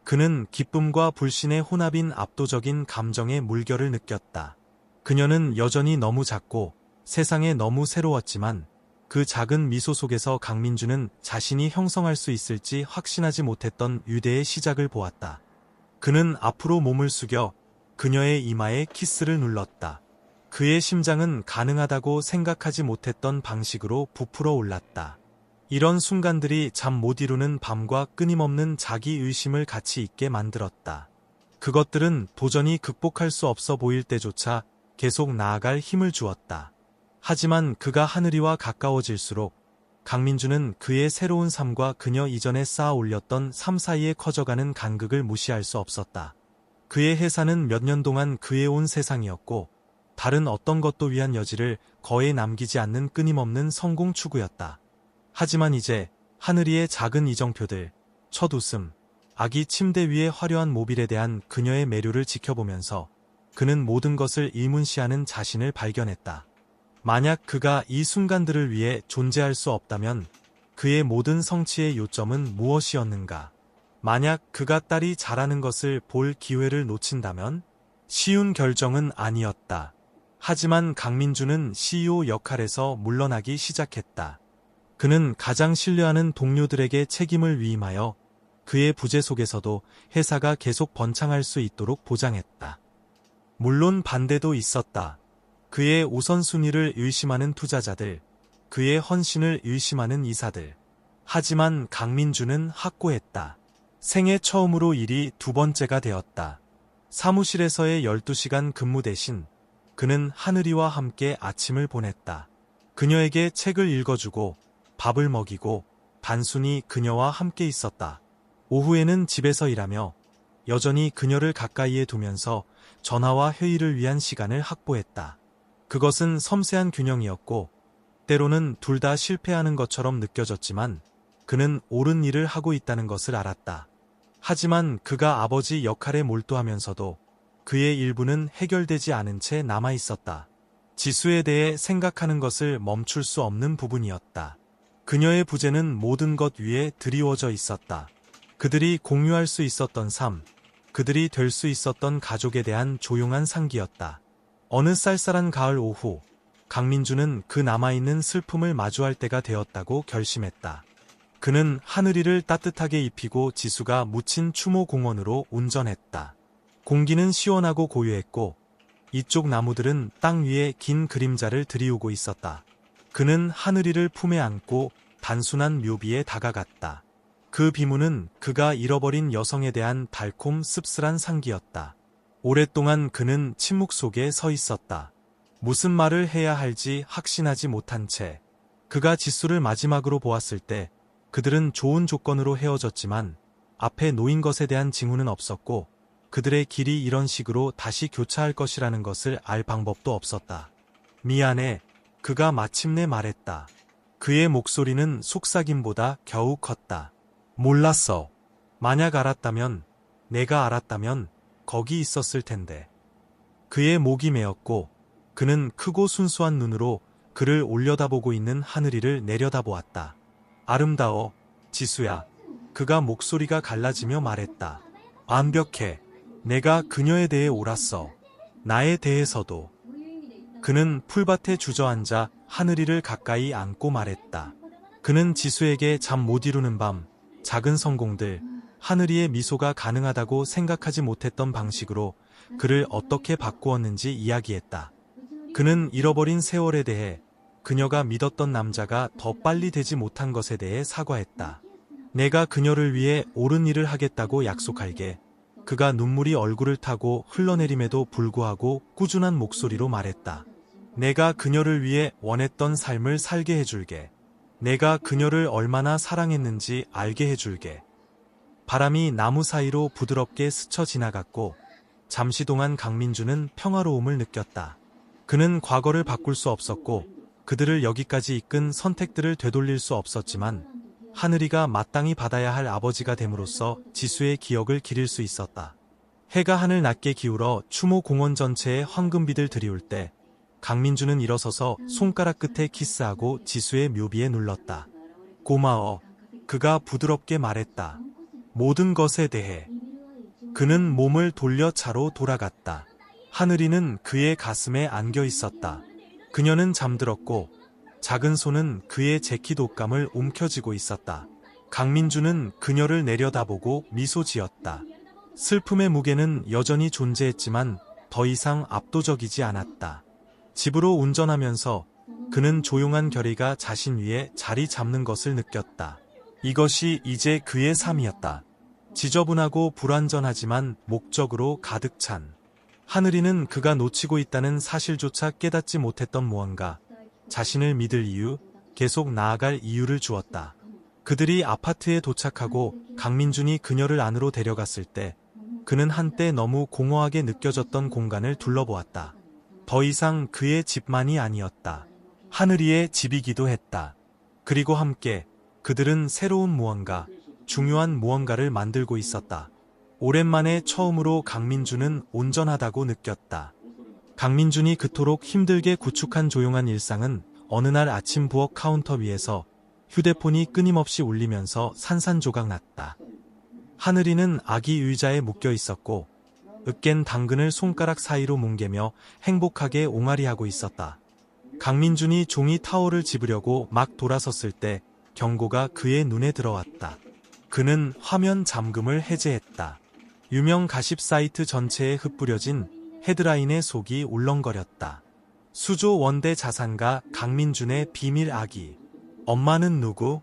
그는 기쁨과 불신의 혼합인 압도적인 감정의 물결을 느꼈다. 그녀는 여전히 너무 작고 세상에 너무 새로웠지만 그 작은 미소 속에서 강민주는 자신이 형성할 수 있을지 확신하지 못했던 유대의 시작을 보았다. 그는 앞으로 몸을 숙여 그녀의 이마에 키스를 눌렀다. 그의 심장은 가능하다고 생각하지 못했던 방식으로 부풀어 올랐다. 이런 순간들이 잠 못 이루는 밤과 끊임없는 자기 의심을 같이 있게 만들었다. 그것들은 도저히 극복할 수 없어 보일 때조차 계속 나아갈 힘을 주었다. 하지만 그가 하늘이와 가까워질수록 강민주는 그의 새로운 삶과 그녀 이전에 쌓아 올렸던 삶 사이에 커져가는 간극을 무시할 수 없었다. 그의 회사는 몇 년 동안 그의 온 세상이었고 다른 어떤 것도 위한 여지를 거에 남기지 않는 끊임없는 성공 추구였다. 하지만 이제 하늘이의 작은 이정표들, 첫 웃음, 아기 침대 위의 화려한 모빌에 대한 그녀의 매료를 지켜보면서 그는 모든 것을 의문시하는 자신을 발견했다. 만약 그가 이 순간들을 위해 존재할 수 없다면 그의 모든 성취의 요점은 무엇이었는가? 만약 그가 딸이 자라는 것을 볼 기회를 놓친다면? 쉬운 결정은 아니었다. 하지만 강민주는 CEO 역할에서 물러나기 시작했다. 그는 가장 신뢰하는 동료들에게 책임을 위임하여 그의 부재 속에서도 회사가 계속 번창할 수 있도록 보장했다. 물론 반대도 있었다. 그의 우선순위를 의심하는 투자자들, 그의 헌신을 의심하는 이사들. 하지만 강민주는 확고했다. 생애 처음으로 일이 두 번째가 되었다. 사무실에서의 12시간 근무 대신 그는 하늘이와 함께 아침을 보냈다. 그녀에게 책을 읽어주고 밥을 먹이고 단순히 그녀와 함께 있었다. 오후에는 집에서 일하며 여전히 그녀를 가까이에 두면서 전화와 회의를 위한 시간을 확보했다. 그것은 섬세한 균형이었고 때로는 둘 다 실패하는 것처럼 느껴졌지만 그는 옳은 일을 하고 있다는 것을 알았다. 하지만 그가 아버지 역할에 몰두하면서도 그의 일부는 해결되지 않은 채 남아있었다. 지수에 대해 생각하는 것을 멈출 수 없는 부분이었다. 그녀의 부재는 모든 것 위에 드리워져 있었다. 그들이 공유할 수 있었던 삶, 그들이 될 수 있었던 가족에 대한 조용한 상기였다. 어느 쌀쌀한 가을 오후, 강민주는 그 남아있는 슬픔을 마주할 때가 되었다고 결심했다. 그는 하늘이를 따뜻하게 입히고 지수가 묻힌 추모공원으로 운전했다. 공기는 시원하고 고요했고 이쪽 나무들은 땅 위에 긴 그림자를 들이우고 있었다. 그는 하늘이를 품에 안고 단순한 묘비에 다가갔다. 그 비문은 그가 잃어버린 여성에 대한 달콤 씁쓸한 상기였다. 오랫동안 그는 침묵 속에 서 있었다. 무슨 말을 해야 할지 확신하지 못한 채 그가 지수를 마지막으로 보았을 때 그들은 좋은 조건으로 헤어졌지만 앞에 놓인 것에 대한 징후는 없었고 그들의 길이 이런 식으로 다시 교차할 것이라는 것을 알 방법도 없었다. 미안해. 그가 마침내 말했다. 그의 목소리는 속삭임보다 겨우 컸다. 몰랐어. 만약 알았다면, 내가 알았다면 거기 있었을 텐데. 그의 목이 메었고 그는 크고 순수한 눈으로 그를 올려다보고 있는 하늘이를 내려다보았다. 아름다워, 지수야. 그가 목소리가 갈라지며 말했다. 완벽해. 내가 그녀에 대해 옳았어. 나에 대해서도. 그는 풀밭에 주저앉아 하늘이를 가까이 안고 말했다. 그는 지수에게 잠 못 이루는 밤, 작은 성공들, 하늘이의 미소가 가능하다고 생각하지 못했던 방식으로 그를 어떻게 바꾸었는지 이야기했다. 그는 잃어버린 세월에 대해, 그녀가 믿었던 남자가 더 빨리 되지 못한 것에 대해 사과했다. 내가 그녀를 위해 옳은 일을 하겠다고 약속할게. 그가 눈물이 얼굴을 타고 흘러내림에도 불구하고 꾸준한 목소리로 말했다. 내가 그녀를 위해 원했던 삶을 살게 해줄게. 내가 그녀를 얼마나 사랑했는지 알게 해줄게. 바람이 나무 사이로 부드럽게 스쳐 지나갔고 잠시 동안 강민주는 평화로움을 느꼈다. 그는 과거를 바꿀 수 없었고 그들을 여기까지 이끈 선택들을 되돌릴 수 없었지만 하늘이가 마땅히 받아야 할 아버지가 됨으로써 지수의 기억을 기릴 수 있었다. 해가 하늘 낮게 기울어 추모 공원 전체에 황금빛을 드리울 때 강민주는 일어서서 손가락 끝에 키스하고 지수의 묘비에 눌렀다. 고마워. 그가 부드럽게 말했다. 모든 것에 대해. 그는 몸을 돌려 차로 돌아갔다. 하늘이는 그의 가슴에 안겨 있었다. 그녀는 잠들었고 작은 손은 그의 재킷 옷감을 움켜쥐고 있었다. 강민주는 그녀를 내려다보고 미소 지었다. 슬픔의 무게는 여전히 존재했지만 더 이상 압도적이지 않았다. 집으로 운전하면서 그는 조용한 결의가 자신 위에 자리 잡는 것을 느꼈다. 이것이 이제 그의 삶이었다. 지저분하고 불완전하지만 목적으로 가득 찬. 하늘이는 그가 놓치고 있다는 사실조차 깨닫지 못했던 무언가, 자신을 믿을 이유, 계속 나아갈 이유를 주었다. 그들이 아파트에 도착하고 강민준이 그녀를 안으로 데려갔을 때 그는 한때 너무 공허하게 느껴졌던 공간을 둘러보았다. 더 이상 그의 집만이 아니었다. 하늘이의 집이기도 했다. 그리고 함께 그들은 새로운 무언가, 중요한 무언가를 만들고 있었다. 오랜만에 처음으로 강민준은 온전하다고 느꼈다. 강민준이 그토록 힘들게 구축한 조용한 일상은 어느 날 아침 부엌 카운터 위에서 휴대폰이 끊임없이 울리면서 산산조각 났다. 하늘이는 아기 의자에 묶여 있었고 으깬 당근을 손가락 사이로 뭉개며 행복하게 옹알이하고 있었다. 강민준이 종이 타월을 집으려고 막 돌아섰을 때 경고가 그의 눈에 들어왔다. 그는 화면 잠금을 해제했다. 유명 가십 사이트 전체에 흩뿌려진 헤드라인의 속이 울렁거렸다. 수조 원대 자산가 강민준의 비밀 아기. 엄마는 누구?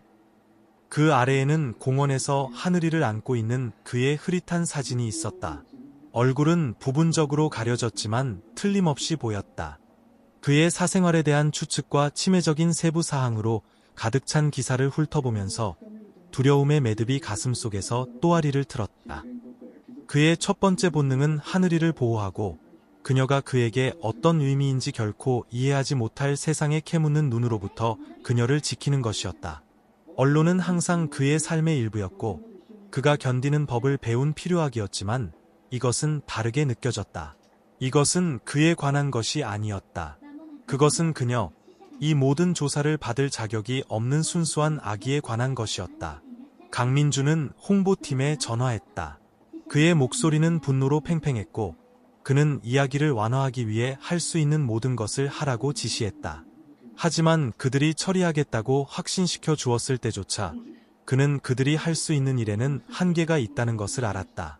그 아래에는 공원에서 하늘이를 안고 있는 그의 흐릿한 사진이 있었다. 얼굴은 부분적으로 가려졌지만 틀림없이 보였다. 그의 사생활에 대한 추측과 치매적인 세부 사항으로 가득 찬 기사를 훑어보면서 두려움의 매듭이 가슴속에서 또아리를 틀었다. 그의 첫 번째 본능은 하늘이를 보호하고 그녀가 그에게 어떤 의미인지 결코 이해하지 못할 세상에 캐묻는 눈으로부터 그녀를 지키는 것이었다. 언론은 항상 그의 삶의 일부였고 그가 견디는 법을 배운 필요악이었지만 이것은 다르게 느껴졌다. 이것은 그에 관한 것이 아니었다. 그것은 그녀, 이 모든 조사를 받을 자격이 없는 순수한 아기에 관한 것이었다. 강민주는 홍보팀에 전화했다. 그의 목소리는 분노로 팽팽했고 그는 이야기를 완화하기 위해 할 수 있는 모든 것을 하라고 지시했다. 하지만 그들이 처리하겠다고 확신시켜 주었을 때조차 그는 그들이 할 수 있는 일에는 한계가 있다는 것을 알았다.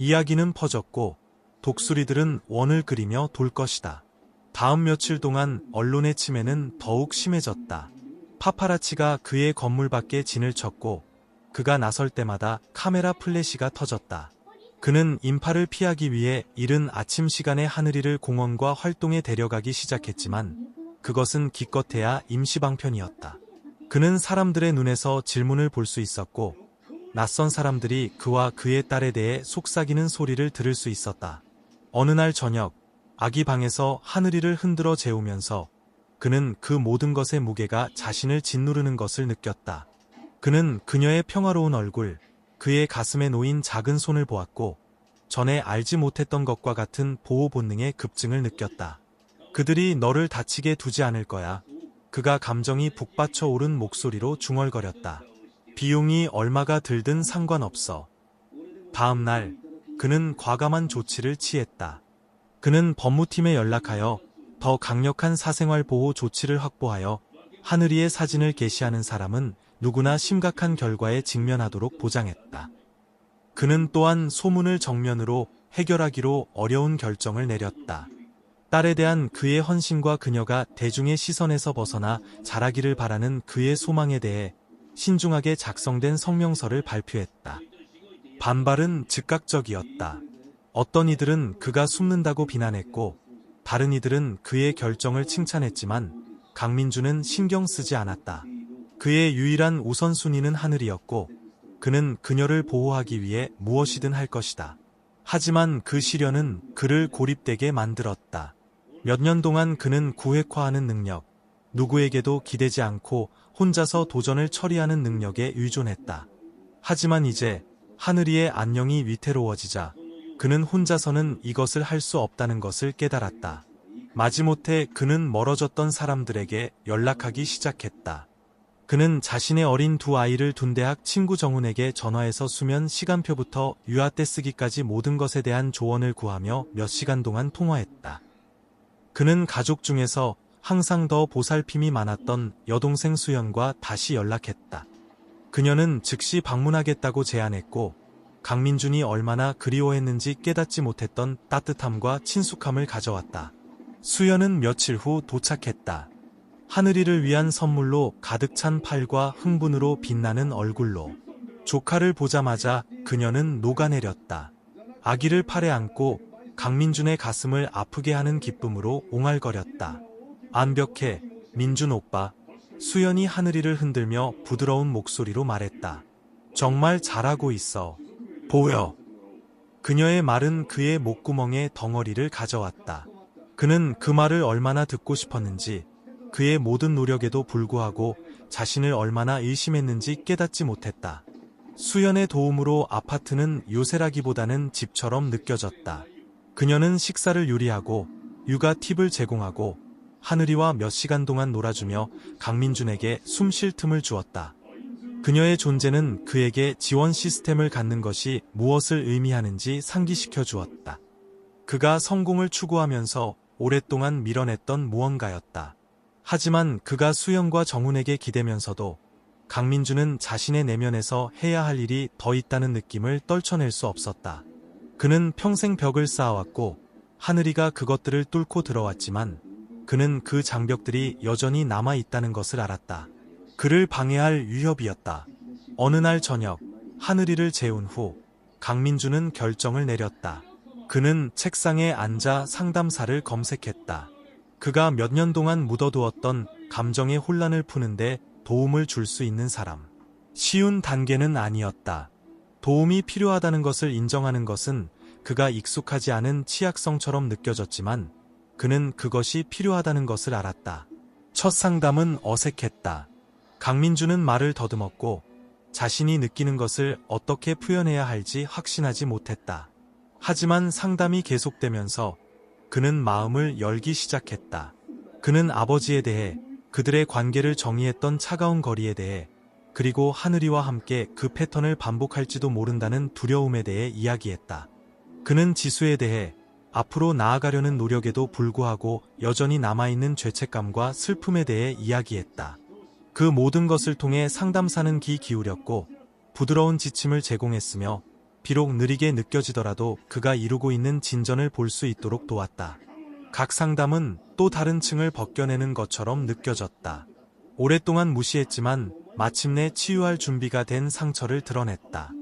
이야기는 퍼졌고 독수리들은 원을 그리며 돌 것이다. 다음 며칠 동안 언론의 침해는 더욱 심해졌다. 파파라치가 그의 건물 밖에 진을 쳤고 그가 나설 때마다 카메라 플래시가 터졌다. 그는 인파를 피하기 위해 이른 아침 시간에 하늘이를 공원과 활동에 데려가기 시작했지만 그것은 기껏해야 임시방편이었다. 그는 사람들의 눈에서 질문을 볼 수 있었고 낯선 사람들이 그와 그의 딸에 대해 속삭이는 소리를 들을 수 있었다. 어느 날 저녁 아기 방에서 하늘이를 흔들어 재우면서 그는 그 모든 것의 무게가 자신을 짓누르는 것을 느꼈다. 그는 그녀의 평화로운 얼굴, 그의 가슴에 놓인 작은 손을 보았고 전에 알지 못했던 것과 같은 보호 본능의 급증을 느꼈다. 그들이 너를 다치게 두지 않을 거야. 그가 감정이 북받쳐 오른 목소리로 중얼거렸다. 비용이 얼마가 들든 상관없어. 다음 날 그는 과감한 조치를 취했다. 그는 법무팀에 연락하여 더 강력한 사생활 보호 조치를 확보하여 하늘이의 사진을 게시하는 사람은 누구나 심각한 결과에 직면하도록 보장했다. 그는 또한 소문을 정면으로 해결하기로 어려운 결정을 내렸다. 딸에 대한 그의 헌신과 그녀가 대중의 시선에서 벗어나 자라기를 바라는 그의 소망에 대해 신중하게 작성된 성명서를 발표했다. 반발은 즉각적이었다. 어떤 이들은 그가 숨는다고 비난했고 다른 이들은 그의 결정을 칭찬했지만 강민주는 신경 쓰지 않았다. 그의 유일한 우선순위는 하늘이었고 그는 그녀를 보호하기 위해 무엇이든 할 것이다. 하지만 그 시련은 그를 고립되게 만들었다. 몇 년 동안 그는 구획화하는 능력, 누구에게도 기대지 않고 혼자서 도전을 처리하는 능력에 의존했다. 하지만 이제 하늘이의 안녕이 위태로워지자 그는 혼자서는 이것을 할 수 없다는 것을 깨달았다. 마지못해 그는 멀어졌던 사람들에게 연락하기 시작했다. 그는 자신의 어린 두 아이를 둔 대학 친구 정훈에게 전화해서 수면 시간표부터 유아 떼쓰기까지 모든 것에 대한 조언을 구하며 몇 시간 동안 통화했다. 그는 가족 중에서 항상 더 보살핌이 많았던 여동생 수연과 다시 연락했다. 그녀는 즉시 방문하겠다고 제안했고 강민준이 얼마나 그리워했는지 깨닫지 못했던 따뜻함과 친숙함을 가져왔다. 수연은 며칠 후 도착했다. 하늘이를 위한 선물로 가득 찬 팔과 흥분으로 빛나는 얼굴로. 조카를 보자마자 그녀는 녹아내렸다. 아기를 팔에 안고 강민준의 가슴을 아프게 하는 기쁨으로 옹알거렸다. 완벽해, 민준 오빠. 수연이 하늘이를 흔들며 부드러운 목소리로 말했다. 정말 잘하고 있어. 보여. 그녀의 말은 그의 목구멍에 덩어리를 가져왔다. 그는 그 말을 얼마나 듣고 싶었는지, 그의 모든 노력에도 불구하고 자신을 얼마나 의심했는지 깨닫지 못했다. 수연의 도움으로 아파트는 요새라기보다는 집처럼 느껴졌다. 그녀는 식사를 요리하고 육아 팁을 제공하고 하늘이와 몇 시간 동안 놀아주며 강민준에게 숨 쉴 틈을 주었다. 그녀의 존재는 그에게 지원 시스템을 갖는 것이 무엇을 의미하는지 상기시켜 주었다. 그가 성공을 추구하면서 오랫동안 밀어냈던 무언가였다. 하지만 그가 수연과 정훈에게 기대면서도 강민준은 자신의 내면에서 해야 할 일이 더 있다는 느낌을 떨쳐낼 수 없었다. 그는 평생 벽을 쌓아왔고 하늘이가 그것들을 뚫고 들어왔지만 그는 그 장벽들이 여전히 남아있다는 것을 알았다. 그를 방해할 위협이었다. 어느 날 저녁 하늘이를 재운 후 강민준은 결정을 내렸다. 그는 책상에 앉아 상담사를 검색했다. 그가 몇 년 동안 묻어두었던 감정의 혼란을 푸는데 도움을 줄 수 있는 사람. 쉬운 단계는 아니었다. 도움이 필요하다는 것을 인정하는 것은 그가 익숙하지 않은 취약성처럼 느껴졌지만 그는 그것이 필요하다는 것을 알았다. 첫 상담은 어색했다. 강민준은 말을 더듬었고 자신이 느끼는 것을 어떻게 표현해야 할지 확신하지 못했다. 하지만 상담이 계속되면서 그는 마음을 열기 시작했다. 그는 아버지에 대해, 그들의 관계를 정의했던 차가운 거리에 대해, 그리고 하늘이와 함께 그 패턴을 반복할지도 모른다는 두려움에 대해 이야기했다. 그는 지수에 대해, 앞으로 나아가려는 노력에도 불구하고 여전히 남아있는 죄책감과 슬픔에 대해 이야기했다. 그 모든 것을 통해 상담사는 귀 기울였고 부드러운 지침을 제공했으며 비록 느리게 느껴지더라도 그가 이루고 있는 진전을 볼 수 있도록 도왔다. 각 상담은 또 다른 층을 벗겨내는 것처럼 느껴졌다. 오랫동안 무시했지만 마침내 치유할 준비가 된 상처를 드러냈다.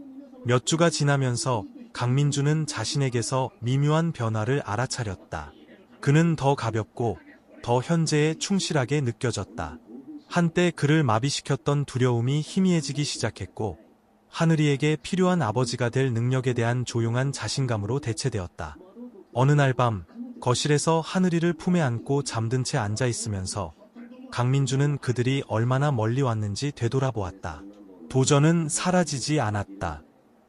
몇 주가 지나면서 강민준은 자신에게서 미묘한 변화를 알아차렸다. 그는 더 가볍고 더 현재에 충실하게 느껴졌다. 한때 그를 마비시켰던 두려움이 희미해지기 시작했고 하늘이에게 필요한 아버지가 될 능력에 대한 조용한 자신감으로 대체되었다. 어느 날 밤 거실에서 하늘이를 품에 안고 잠든 채 앉아있으면서 강민준은 그들이 얼마나 멀리 왔는지 되돌아보았다. 도전은 사라지지 않았다.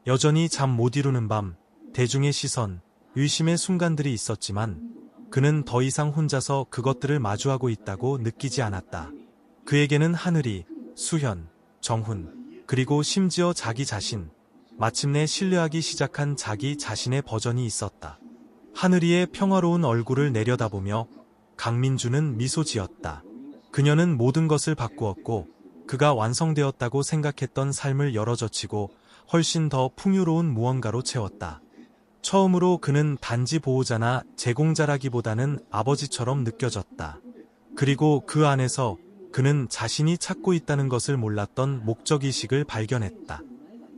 여전히 잠 못 이루는 밤, 대중의 시선, 의심의 순간들이 있었지만 그는 더 이상 혼자서 그것들을 마주하고 있다고 느끼지 않았다. 그에게는 하늘이, 수현, 정훈, 그리고 심지어 자기 자신, 마침내 신뢰하기 시작한 자기 자신의 버전이 있었다. 하늘이의 평화로운 얼굴을 내려다보며 강민준은 미소 지었다. 그녀는 모든 것을 바꾸었고 그가 완성되었다고 생각했던 삶을 열어젖히고 훨씬 더 풍요로운 무언가로 채웠다. 처음으로 그는 단지 보호자나 제공자라기보다는 아버지처럼 느껴졌다. 그리고 그 안에서 그는 자신이 찾고 있다는 것을 몰랐던 목적의식을 발견했다.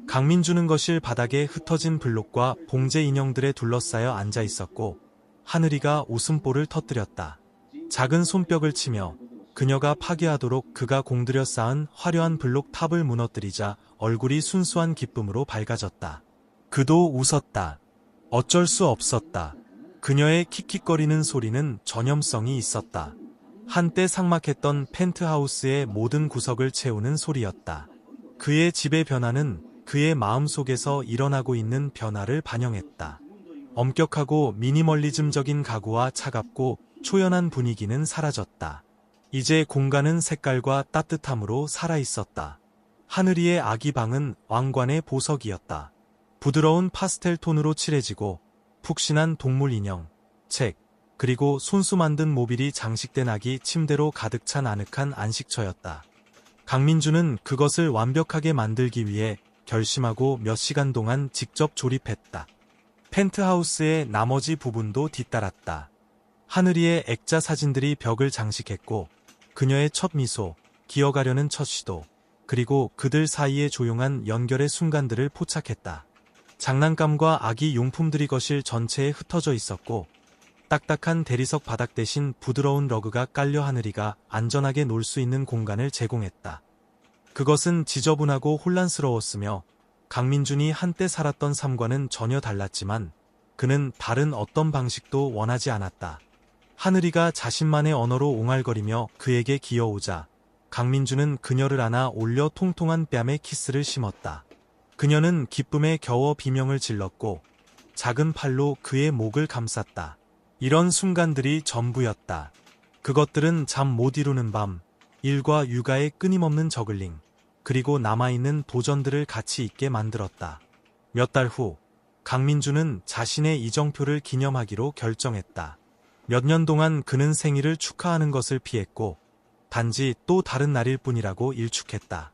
강민준은 거실 바닥에 흩어진 블록과 봉제 인형들에 둘러싸여 앉아 있었고 하늘이가 웃음보를 터뜨렸다. 작은 손뼉을 치며 그녀가 파괴하도록 그가 공들여 쌓은 화려한 블록 탑을 무너뜨리자 얼굴이 순수한 기쁨으로 밝아졌다. 그도 웃었다. 어쩔 수 없었다. 그녀의 킥킥거리는 소리는 전염성이 있었다. 한때 삭막했던 펜트하우스의 모든 구석을 채우는 소리였다. 그의 집의 변화는 그의 마음속에서 일어나고 있는 변화를 반영했다. 엄격하고 미니멀리즘적인 가구와 차갑고 초연한 분위기는 사라졌다. 이제 공간은 색깔과 따뜻함으로 살아있었다. 하늘이의 아기 방은 왕관의 보석이었다. 부드러운 파스텔 톤으로 칠해지고 푹신한 동물 인형, 책, 그리고 손수 만든 모빌이 장식된 아기 침대로 가득 찬 아늑한 안식처였다. 강민주는 그것을 완벽하게 만들기 위해 결심하고 몇 시간 동안 직접 조립했다. 펜트하우스의 나머지 부분도 뒤따랐다. 하늘이의 액자 사진들이 벽을 장식했고 그녀의 첫 미소, 기어가려는 첫 시도, 그리고 그들 사이의 조용한 연결의 순간들을 포착했다. 장난감과 아기 용품들이 거실 전체에 흩어져 있었고 딱딱한 대리석 바닥 대신 부드러운 러그가 깔려 하늘이가 안전하게 놀 수 있는 공간을 제공했다. 그것은 지저분하고 혼란스러웠으며 강민준이 한때 살았던 삶과는 전혀 달랐지만 그는 다른 어떤 방식도 원하지 않았다. 하늘이가 자신만의 언어로 옹알거리며 그에게 기어오자 강민준은 그녀를 안아 올려 통통한 뺨에 키스를 심었다. 그녀는 기쁨에 겨워 비명을 질렀고 작은 팔로 그의 목을 감쌌다. 이런 순간들이 전부였다. 그것들은 잠 못 이루는 밤, 일과 육아의 끊임없는 저글링, 그리고 남아있는 도전들을 같이 있게 만들었다. 몇 달 후, 강민주는 자신의 이정표를 기념하기로 결정했다. 몇 년 동안 그는 생일을 축하하는 것을 피했고, 단지 또 다른 날일 뿐이라고 일축했다.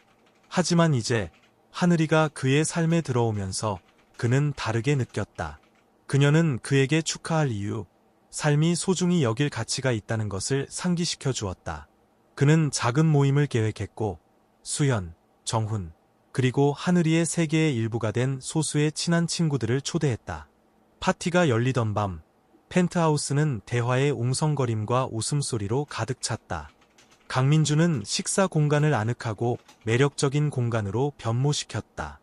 하지만 이제, 하늘이가 그의 삶에 들어오면서 그는 다르게 느꼈다. 그녀는 그에게 축하할 이유, 삶이 소중히 여길 가치가 있다는 것을 상기시켜 주었다. 그는 작은 모임을 계획했고 수연, 정훈, 그리고 하늘이의 세계의 일부가 된 소수의 친한 친구들을 초대했다. 파티가 열리던 밤, 펜트하우스는 대화의 웅성거림과 웃음소리로 가득 찼다. 강민주는 식사 공간을 아늑하고 매력적인 공간으로 변모시켰다.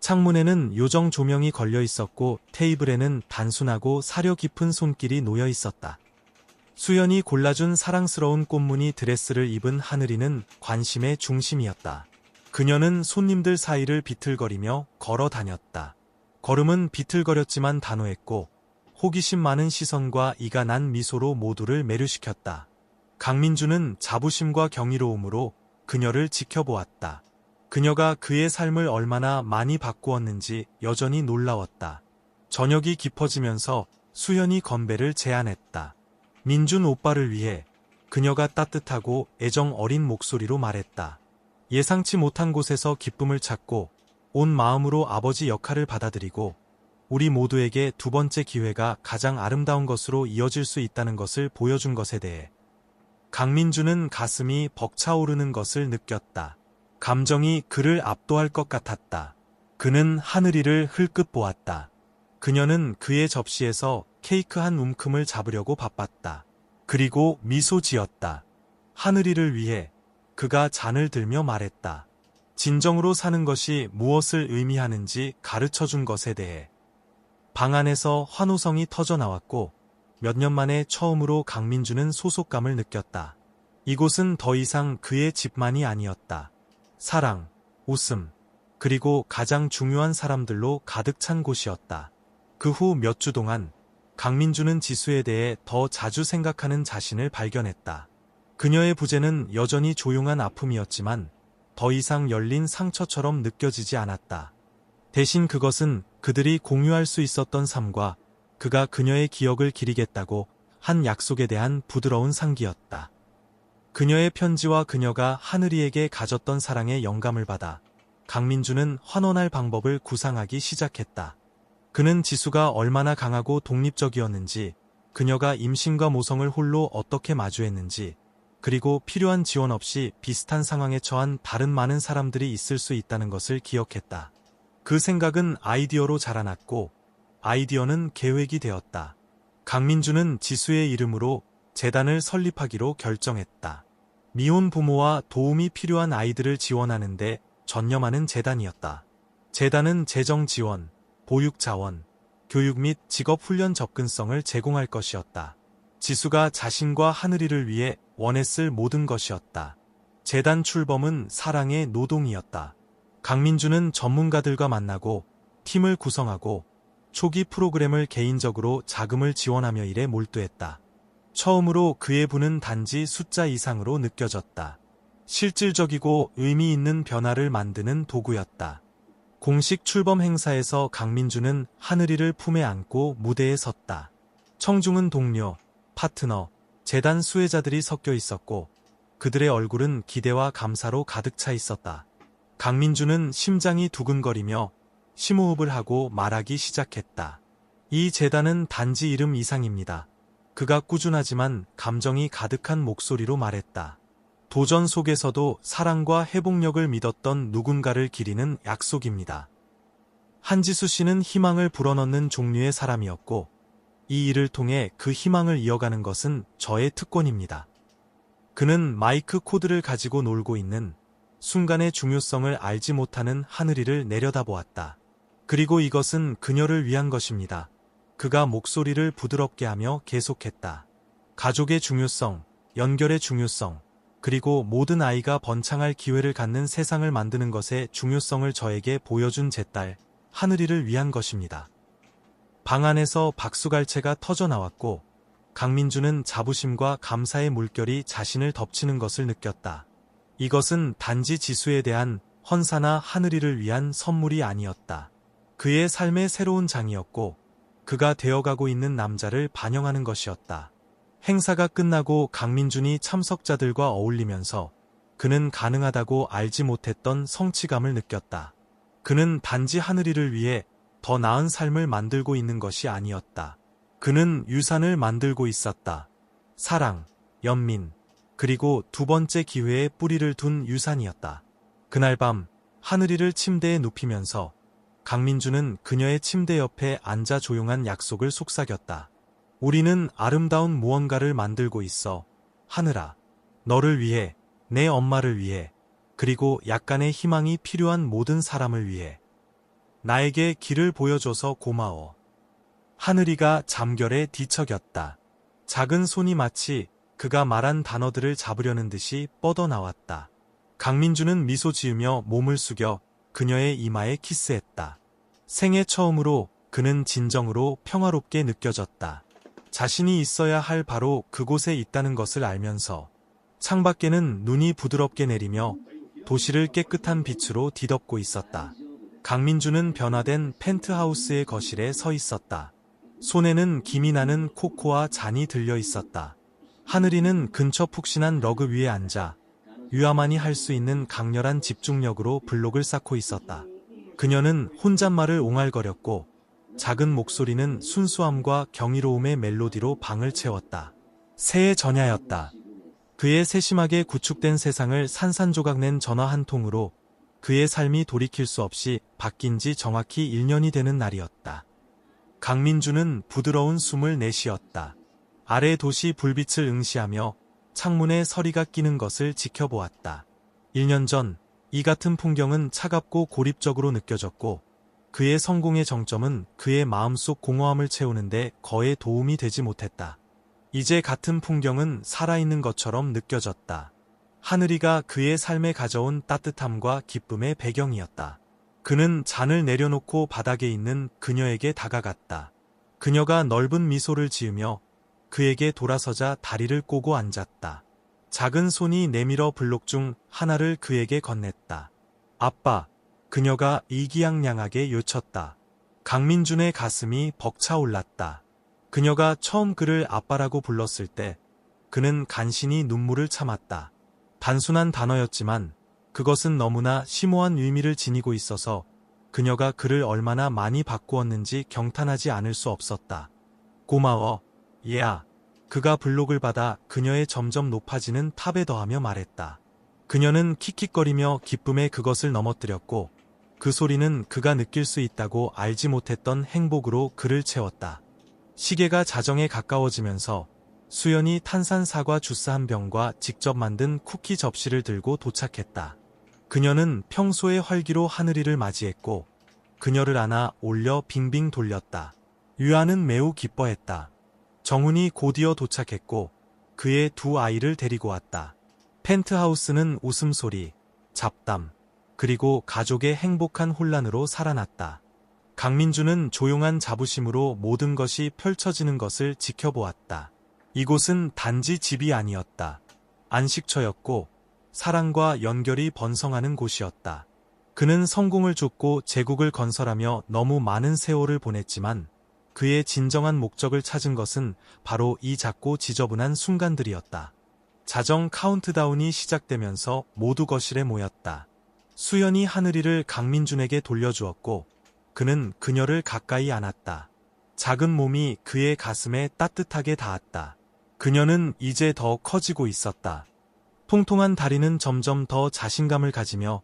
창문에는 요정 조명이 걸려 있었고 테이블에는 단순하고 사려 깊은 손길이 놓여 있었다. 수연이 골라준 사랑스러운 꽃무늬 드레스를 입은 하늘이는 관심의 중심이었다. 그녀는 손님들 사이를 비틀거리며 걸어 다녔다. 걸음은 비틀거렸지만 단호했고 호기심 많은 시선과 이가 난 미소로 모두를 매료시켰다. 강민주는 자부심과 경이로움으로 그녀를 지켜보았다. 그녀가 그의 삶을 얼마나 많이 바꾸었는지 여전히 놀라웠다. 저녁이 깊어지면서 수연이 건배를 제안했다. 민준 오빠를 위해 그녀가 따뜻하고 애정 어린 목소리로 말했다. 예상치 못한 곳에서 기쁨을 찾고 온 마음으로 아버지 역할을 받아들이고 우리 모두에게 두 번째 기회가 가장 아름다운 것으로 이어질 수 있다는 것을 보여준 것에 대해 강민주는 가슴이 벅차오르는 것을 느꼈다. 감정이 그를 압도할 것 같았다. 그는 하늘이를 흘끗 보았다. 그녀는 그의 접시에서 케이크 한 움큼을 잡으려고 바빴다. 그리고 미소 지었다. 하늘이를 위해 그가 잔을 들며 말했다. 진정으로 사는 것이 무엇을 의미하는지 가르쳐준 것에 대해. 방 안에서 환호성이 터져 나왔고 몇 년 만에 처음으로 강민주는 소속감을 느꼈다. 이곳은 더 이상 그의 집만이 아니었다. 사랑, 웃음, 그리고 가장 중요한 사람들로 가득 찬 곳이었다. 그 후 몇 주 동안 강민주는 지수에 대해 더 자주 생각하는 자신을 발견했다. 그녀의 부재는 여전히 조용한 아픔이었지만 더 이상 열린 상처처럼 느껴지지 않았다. 대신 그것은 그들이 공유할 수 있었던 삶과 그가 그녀의 기억을 기리겠다고 한 약속에 대한 부드러운 상기였다. 그녀의 편지와 그녀가 하늘이에게 가졌던 사랑의 영감을 받아 강민주는 환원할 방법을 구상하기 시작했다. 그는 지수가 얼마나 강하고 독립적이었는지, 그녀가 임신과 모성을 홀로 어떻게 마주했는지, 그리고 필요한 지원 없이 비슷한 상황에 처한 다른 많은 사람들이 있을 수 있다는 것을 기억했다. 그 생각은 아이디어로 자라났고, 아이디어는 계획이 되었다. 강민주는 지수의 이름으로 재단을 설립하기로 결정했다. 미혼 부모와 도움이 필요한 아이들을 지원하는데 전념하는 재단이었다. 재단은 재정 지원, 보육 자원, 교육 및 직업 훈련 접근성을 제공할 것이었다. 지수가 자신과 하늘이를 위해 원했을 모든 것이었다. 재단 출범은 사랑의 노동이었다. 강민주는 전문가들과 만나고 팀을 구성하고 초기 프로그램을 개인적으로 자금을 지원하며 일에 몰두했다. 처음으로 그의 부는 단지 숫자 이상으로 느껴졌다. 실질적이고 의미 있는 변화를 만드는 도구였다. 공식 출범 행사에서 강민주는 하늘이를 품에 안고 무대에 섰다. 청중은 동료, 파트너, 재단 수혜자들이 섞여 있었고 그들의 얼굴은 기대와 감사로 가득 차 있었다. 강민주는 심장이 두근거리며 심호흡을 하고 말하기 시작했다. 이 재단은 단지 이름 이상입니다. 그가 꾸준하지만 감정이 가득한 목소리로 말했다. 도전 속에서도 사랑과 회복력을 믿었던 누군가를 기리는 약속입니다. 한지수 씨는 희망을 불어넣는 종류의 사람이었고 이 일을 통해 그 희망을 이어가는 것은 저의 특권입니다. 그는 마이크 코드를 가지고 놀고 있는 순간의 중요성을 알지 못하는 하늘이를 내려다보았다. 그리고 이것은 그녀를 위한 것입니다. 그가 목소리를 부드럽게 하며 계속했다. 가족의 중요성, 연결의 중요성, 그리고 모든 아이가 번창할 기회를 갖는 세상을 만드는 것의 중요성을 저에게 보여준 제 딸, 하늘이를 위한 것입니다. 방 안에서 박수갈채가 터져 나왔고 강민주는 자부심과 감사의 물결이 자신을 덮치는 것을 느꼈다. 이것은 단지 지수에 대한 헌사나 하늘이를 위한 선물이 아니었다. 그의 삶의 새로운 장이었고 그가 되어가고 있는 남자를 반영하는 것이었다. 행사가 끝나고 강민준이 참석자들과 어울리면서 그는 가능하다고 알지 못했던 성취감을 느꼈다. 그는 단지 하늘이를 위해 더 나은 삶을 만들고 있는 것이 아니었다. 그는 유산을 만들고 있었다. 사랑, 연민, 그리고 두 번째 기회에 뿌리를 둔 유산이었다. 그날 밤 하늘이를 침대에 눕히면서 강민주는 그녀의 침대 옆에 앉아 조용한 약속을 속삭였다. 우리는 아름다운 무언가를 만들고 있어. 하늘아, 너를 위해, 내 엄마를 위해, 그리고 약간의 희망이 필요한 모든 사람을 위해. 나에게 길을 보여줘서 고마워. 하늘이가 잠결에 뒤척였다. 작은 손이 마치 그가 말한 단어들을 잡으려는 듯이 뻗어나왔다. 강민주는 미소 지으며 몸을 숙여 그녀의 이마에 키스했다. 생애 처음으로 그는 진정으로 평화롭게 느껴졌다. 자신이 있어야 할 바로 그곳에 있다는 것을 알면서 창밖에는 눈이 부드럽게 내리며 도시를 깨끗한 빛으로 뒤덮고 있었다. 강민주는 변화된 펜트하우스의 거실에 서 있었다. 손에는 김이 나는 코코아 잔이 들려 있었다. 하늘이는 근처 푹신한 러그 위에 앉아 유아만이 할 수 있는 강렬한 집중력으로 블록을 쌓고 있었다. 그녀는 혼잣말을 옹알거렸고 작은 목소리는 순수함과 경이로움의 멜로디로 방을 채웠다. 새해 전야였다. 그의 세심하게 구축된 세상을 산산조각 낸 전화 한 통으로 그의 삶이 돌이킬 수 없이 바뀐 지 정확히 1년이 되는 날이었다. 강민주는 부드러운 숨을 내쉬었다. 아래 도시 불빛을 응시하며 창문에 서리가 끼는 것을 지켜보았다. 1년 전 이 같은 풍경은 차갑고 고립적으로 느껴졌고 그의 성공의 정점은 그의 마음속 공허함을 채우는데 거의 도움이 되지 못했다. 이제 같은 풍경은 살아있는 것처럼 느껴졌다. 하늘이가 그의 삶에 가져온 따뜻함과 기쁨의 배경이었다. 그는 잔을 내려놓고 바닥에 있는 그녀에게 다가갔다. 그녀가 넓은 미소를 지으며 그에게 돌아서자 다리를 꼬고 앉았다. 작은 손이 내밀어 블록 중 하나를 그에게 건넸다. 아빠, 그녀가 이기양양하게 요쳤다. 강민준의 가슴이 벅차올랐다. 그녀가 처음 그를 아빠라고 불렀을 때 그는 간신히 눈물을 참았다. 단순한 단어였지만 그것은 너무나 심오한 의미를 지니고 있어서 그녀가 그를 얼마나 많이 바꾸었는지 경탄하지 않을 수 없었다. 고마워, 얘야. 그가 블록을 받아 그녀의 점점 높아지는 탑에 더하며 말했다. 그녀는 킥킥거리며 기쁨에 그것을 넘어뜨렸고 그 소리는 그가 느낄 수 있다고 알지 못했던 행복으로 그를 채웠다. 시계가 자정에 가까워지면서 수연이 탄산 사과 주스 한 병과 직접 만든 쿠키 접시를 들고 도착했다. 그녀는 평소의 활기로 하늘이를 맞이했고 그녀를 안아 올려 빙빙 돌렸다. 유아는 매우 기뻐했다. 정훈이 곧이어 도착했고 그의 두 아이를 데리고 왔다. 펜트하우스는 웃음소리, 잡담, 그리고 가족의 행복한 혼란으로 살아났다. 강민주는 조용한 자부심으로 모든 것이 펼쳐지는 것을 지켜보았다. 이곳은 단지 집이 아니었다. 안식처였고 사랑과 연결이 번성하는 곳이었다. 그는 성공을 쫓고 제국을 건설하며 너무 많은 세월을 보냈지만 그의 진정한 목적을 찾은 것은 바로 이 작고 지저분한 순간들이었다. 자정 카운트다운이 시작되면서 모두 거실에 모였다. 수연이 하늘이를 강민준에게 돌려주었고 그는 그녀를 가까이 안았다. 작은 몸이 그의 가슴에 따뜻하게 닿았다. 그녀는 이제 더 커지고 있었다. 통통한 다리는 점점 더 자신감을 가지며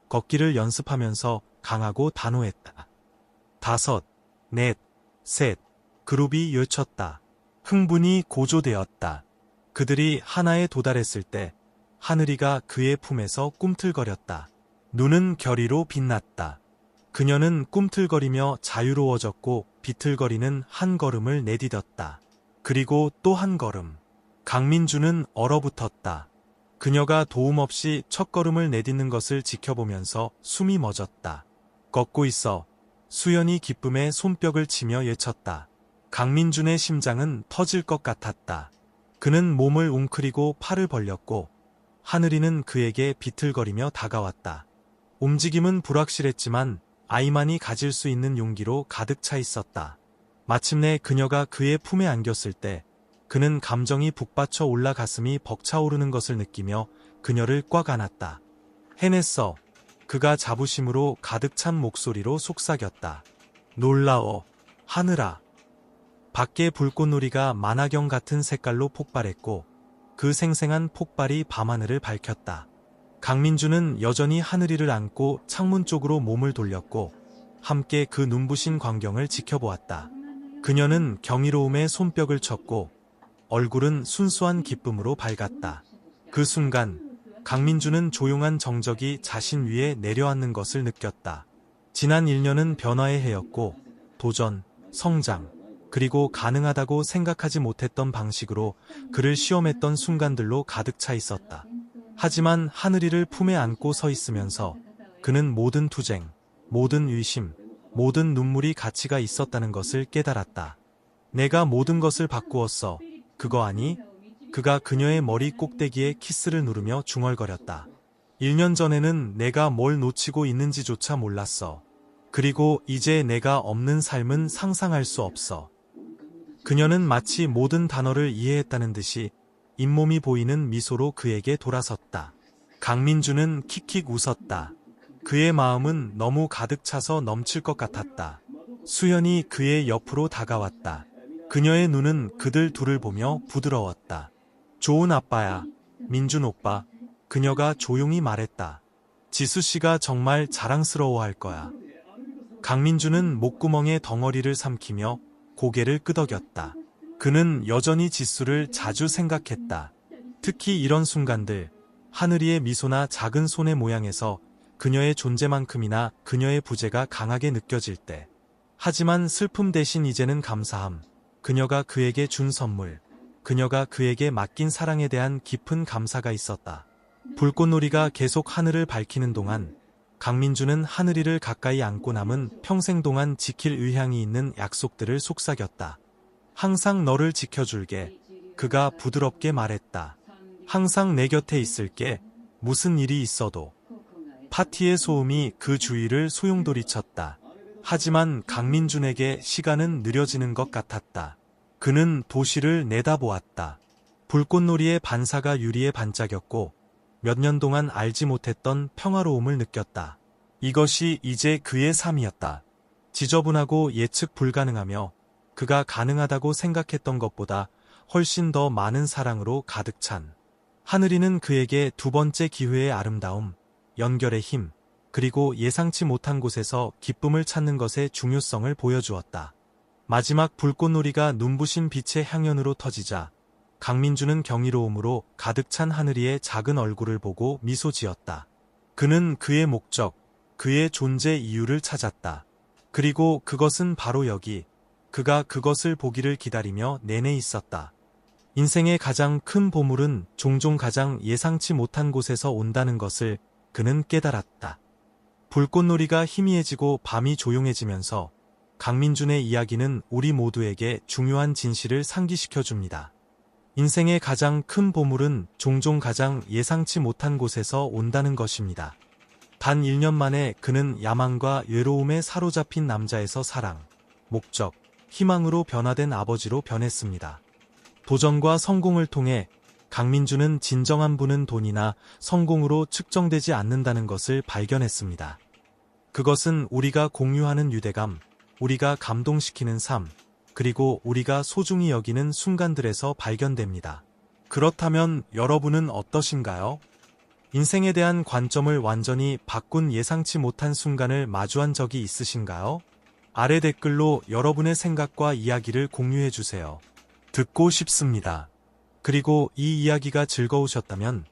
걷기를 연습하면서 강하고 단호했다. 5, 4, 셋. 그룹이 외쳤다. 흥분이 고조되었다. 그들이 하나에 도달했을 때 하늘이가 그의 품에서 꿈틀거렸다. 눈은 결의로 빛났다. 그녀는 꿈틀거리며 자유로워졌고 비틀거리는 한 걸음을 내디뎠다. 그리고 또 한 걸음. 강민준은 얼어붙었다. 그녀가 도움 없이 첫걸음을 내딛는 것을 지켜보면서 숨이 멎었다. 걷고 있어. 수연이 기쁨에 손뼉을 치며 외쳤다. 강민준의 심장은 터질 것 같았다. 그는 몸을 웅크리고 팔을 벌렸고 하늘이는 그에게 비틀거리며 다가왔다. 움직임은 불확실했지만 아이만이 가질 수 있는 용기로 가득 차 있었다. 마침내 그녀가 그의 품에 안겼을 때 그는 감정이 북받쳐 올라 가슴이 벅차오르는 것을 느끼며 그녀를 꽉 안았다. 해냈어. 그가 자부심으로 가득 찬 목소리로 속삭였다. 놀라워, 하늘아. 밖에 불꽃놀이가 만화경 같은 색깔로 폭발했고 그 생생한 폭발이 밤하늘을 밝혔다. 강민준은 여전히 하늘이를 안고 창문 쪽으로 몸을 돌렸고 함께 그 눈부신 광경을 지켜보았다. 그녀는 경이로움에 손뼉을 쳤고 얼굴은 순수한 기쁨으로 밝았다. 그 순간 강민준은 조용한 정적이 자신 위에 내려앉는 것을 느꼈다. 지난 1년은 변화의 해였고 도전, 성장, 그리고 가능하다고 생각하지 못했던 방식으로 그를 시험했던 순간들로 가득 차 있었다. 하지만 하늘이를 품에 안고 서 있으면서 그는 모든 투쟁, 모든 의심, 모든 눈물이 가치가 있었다는 것을 깨달았다. 내가 모든 것을 바꾸었어. 그거 아니? 그가 그녀의 머리 꼭대기에 키스를 누르며 중얼거렸다. 1년 전에는 내가 뭘 놓치고 있는지조차 몰랐어. 그리고 이제 내가 없는 삶은 상상할 수 없어. 그녀는 마치 모든 단어를 이해했다는 듯이 잇몸이 보이는 미소로 그에게 돌아섰다. 강민준은 킥킥 웃었다. 그의 마음은 너무 가득 차서 넘칠 것 같았다. 수연이 그의 옆으로 다가왔다. 그녀의 눈은 그들 둘을 보며 부드러웠다. 좋은 아빠야, 민준 오빠. 그녀가 조용히 말했다. 지수씨가 정말 자랑스러워할 거야. 강민준은 목구멍에 덩어리를 삼키며 고개를 끄덕였다. 그는 여전히 지수를 자주 생각했다. 특히 이런 순간들, 하늘이의 미소나 작은 손의 모양에서 그녀의 존재만큼이나 그녀의 부재가 강하게 느껴질 때. 하지만 슬픔 대신 이제는 감사함. 그녀가 그에게 준 선물, 그녀가 그에게 맡긴 사랑에 대한 깊은 감사가 있었다. 불꽃놀이가 계속 하늘을 밝히는 동안 강민준은 하늘이를 가까이 안고 남은 평생 동안 지킬 의향이 있는 약속들을 속삭였다. 항상 너를 지켜줄게. 그가 부드럽게 말했다. 항상 내 곁에 있을게. 무슨 일이 있어도. 파티의 소음이 그 주위를 소용돌이쳤다. 하지만 강민준에게 시간은 느려지는 것 같았다. 그는 도시를 내다보았다. 불꽃놀이의 반사가 유리에 반짝였고 몇 년 동안 알지 못했던 평화로움을 느꼈다. 이것이 이제 그의 삶이었다. 지저분하고 예측 불가능하며 그가 가능하다고 생각했던 것보다 훨씬 더 많은 사랑으로 가득 찬. 하늘이는 그에게 두 번째 기회의 아름다움, 연결의 힘, 그리고 예상치 못한 곳에서 기쁨을 찾는 것의 중요성을 보여주었다. 마지막 불꽃놀이가 눈부신 빛의 향연으로 터지자 강민준은 경이로움으로 가득 찬 하늘이의 작은 얼굴을 보고 미소 지었다. 그는 그의 목적, 그의 존재 이유를 찾았다. 그리고 그것은 바로 여기, 그가 그것을 보기를 기다리며 내내 있었다. 인생의 가장 큰 보물은 종종 가장 예상치 못한 곳에서 온다는 것을 그는 깨달았다. 불꽃놀이가 희미해지고 밤이 조용해지면서 강민준의 이야기는 우리 모두에게 중요한 진실을 상기시켜줍니다. 인생의 가장 큰 보물은 종종 가장 예상치 못한 곳에서 온다는 것입니다. 단 1년 만에 그는 야망과 외로움에 사로잡힌 남자에서 사랑, 목적, 희망으로 변화된 아버지로 변했습니다. 도전과 성공을 통해 강민주는 진정한 부는 돈이나 성공으로 측정되지 않는다는 것을 발견했습니다. 그것은 우리가 공유하는 유대감, 우리가 감동시키는 삶, 그리고 우리가 소중히 여기는 순간들에서 발견됩니다. 그렇다면 여러분은 어떠신가요? 인생에 대한 관점을 완전히 바꾼 예상치 못한 순간을 마주한 적이 있으신가요? 아래 댓글로 여러분의 생각과 이야기를 공유해주세요. 듣고 싶습니다. 그리고 이 이야기가 즐거우셨다면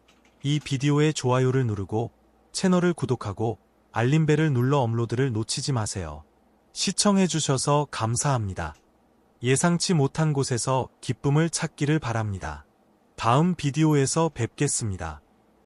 이 비디오에 좋아요를 누르고 채널을 구독하고 알림벨을 눌러 업로드를 놓치지 마세요. 시청해주셔서 감사합니다. 예상치 못한 곳에서 기쁨을 찾기를 바랍니다. 다음 비디오에서 뵙겠습니다.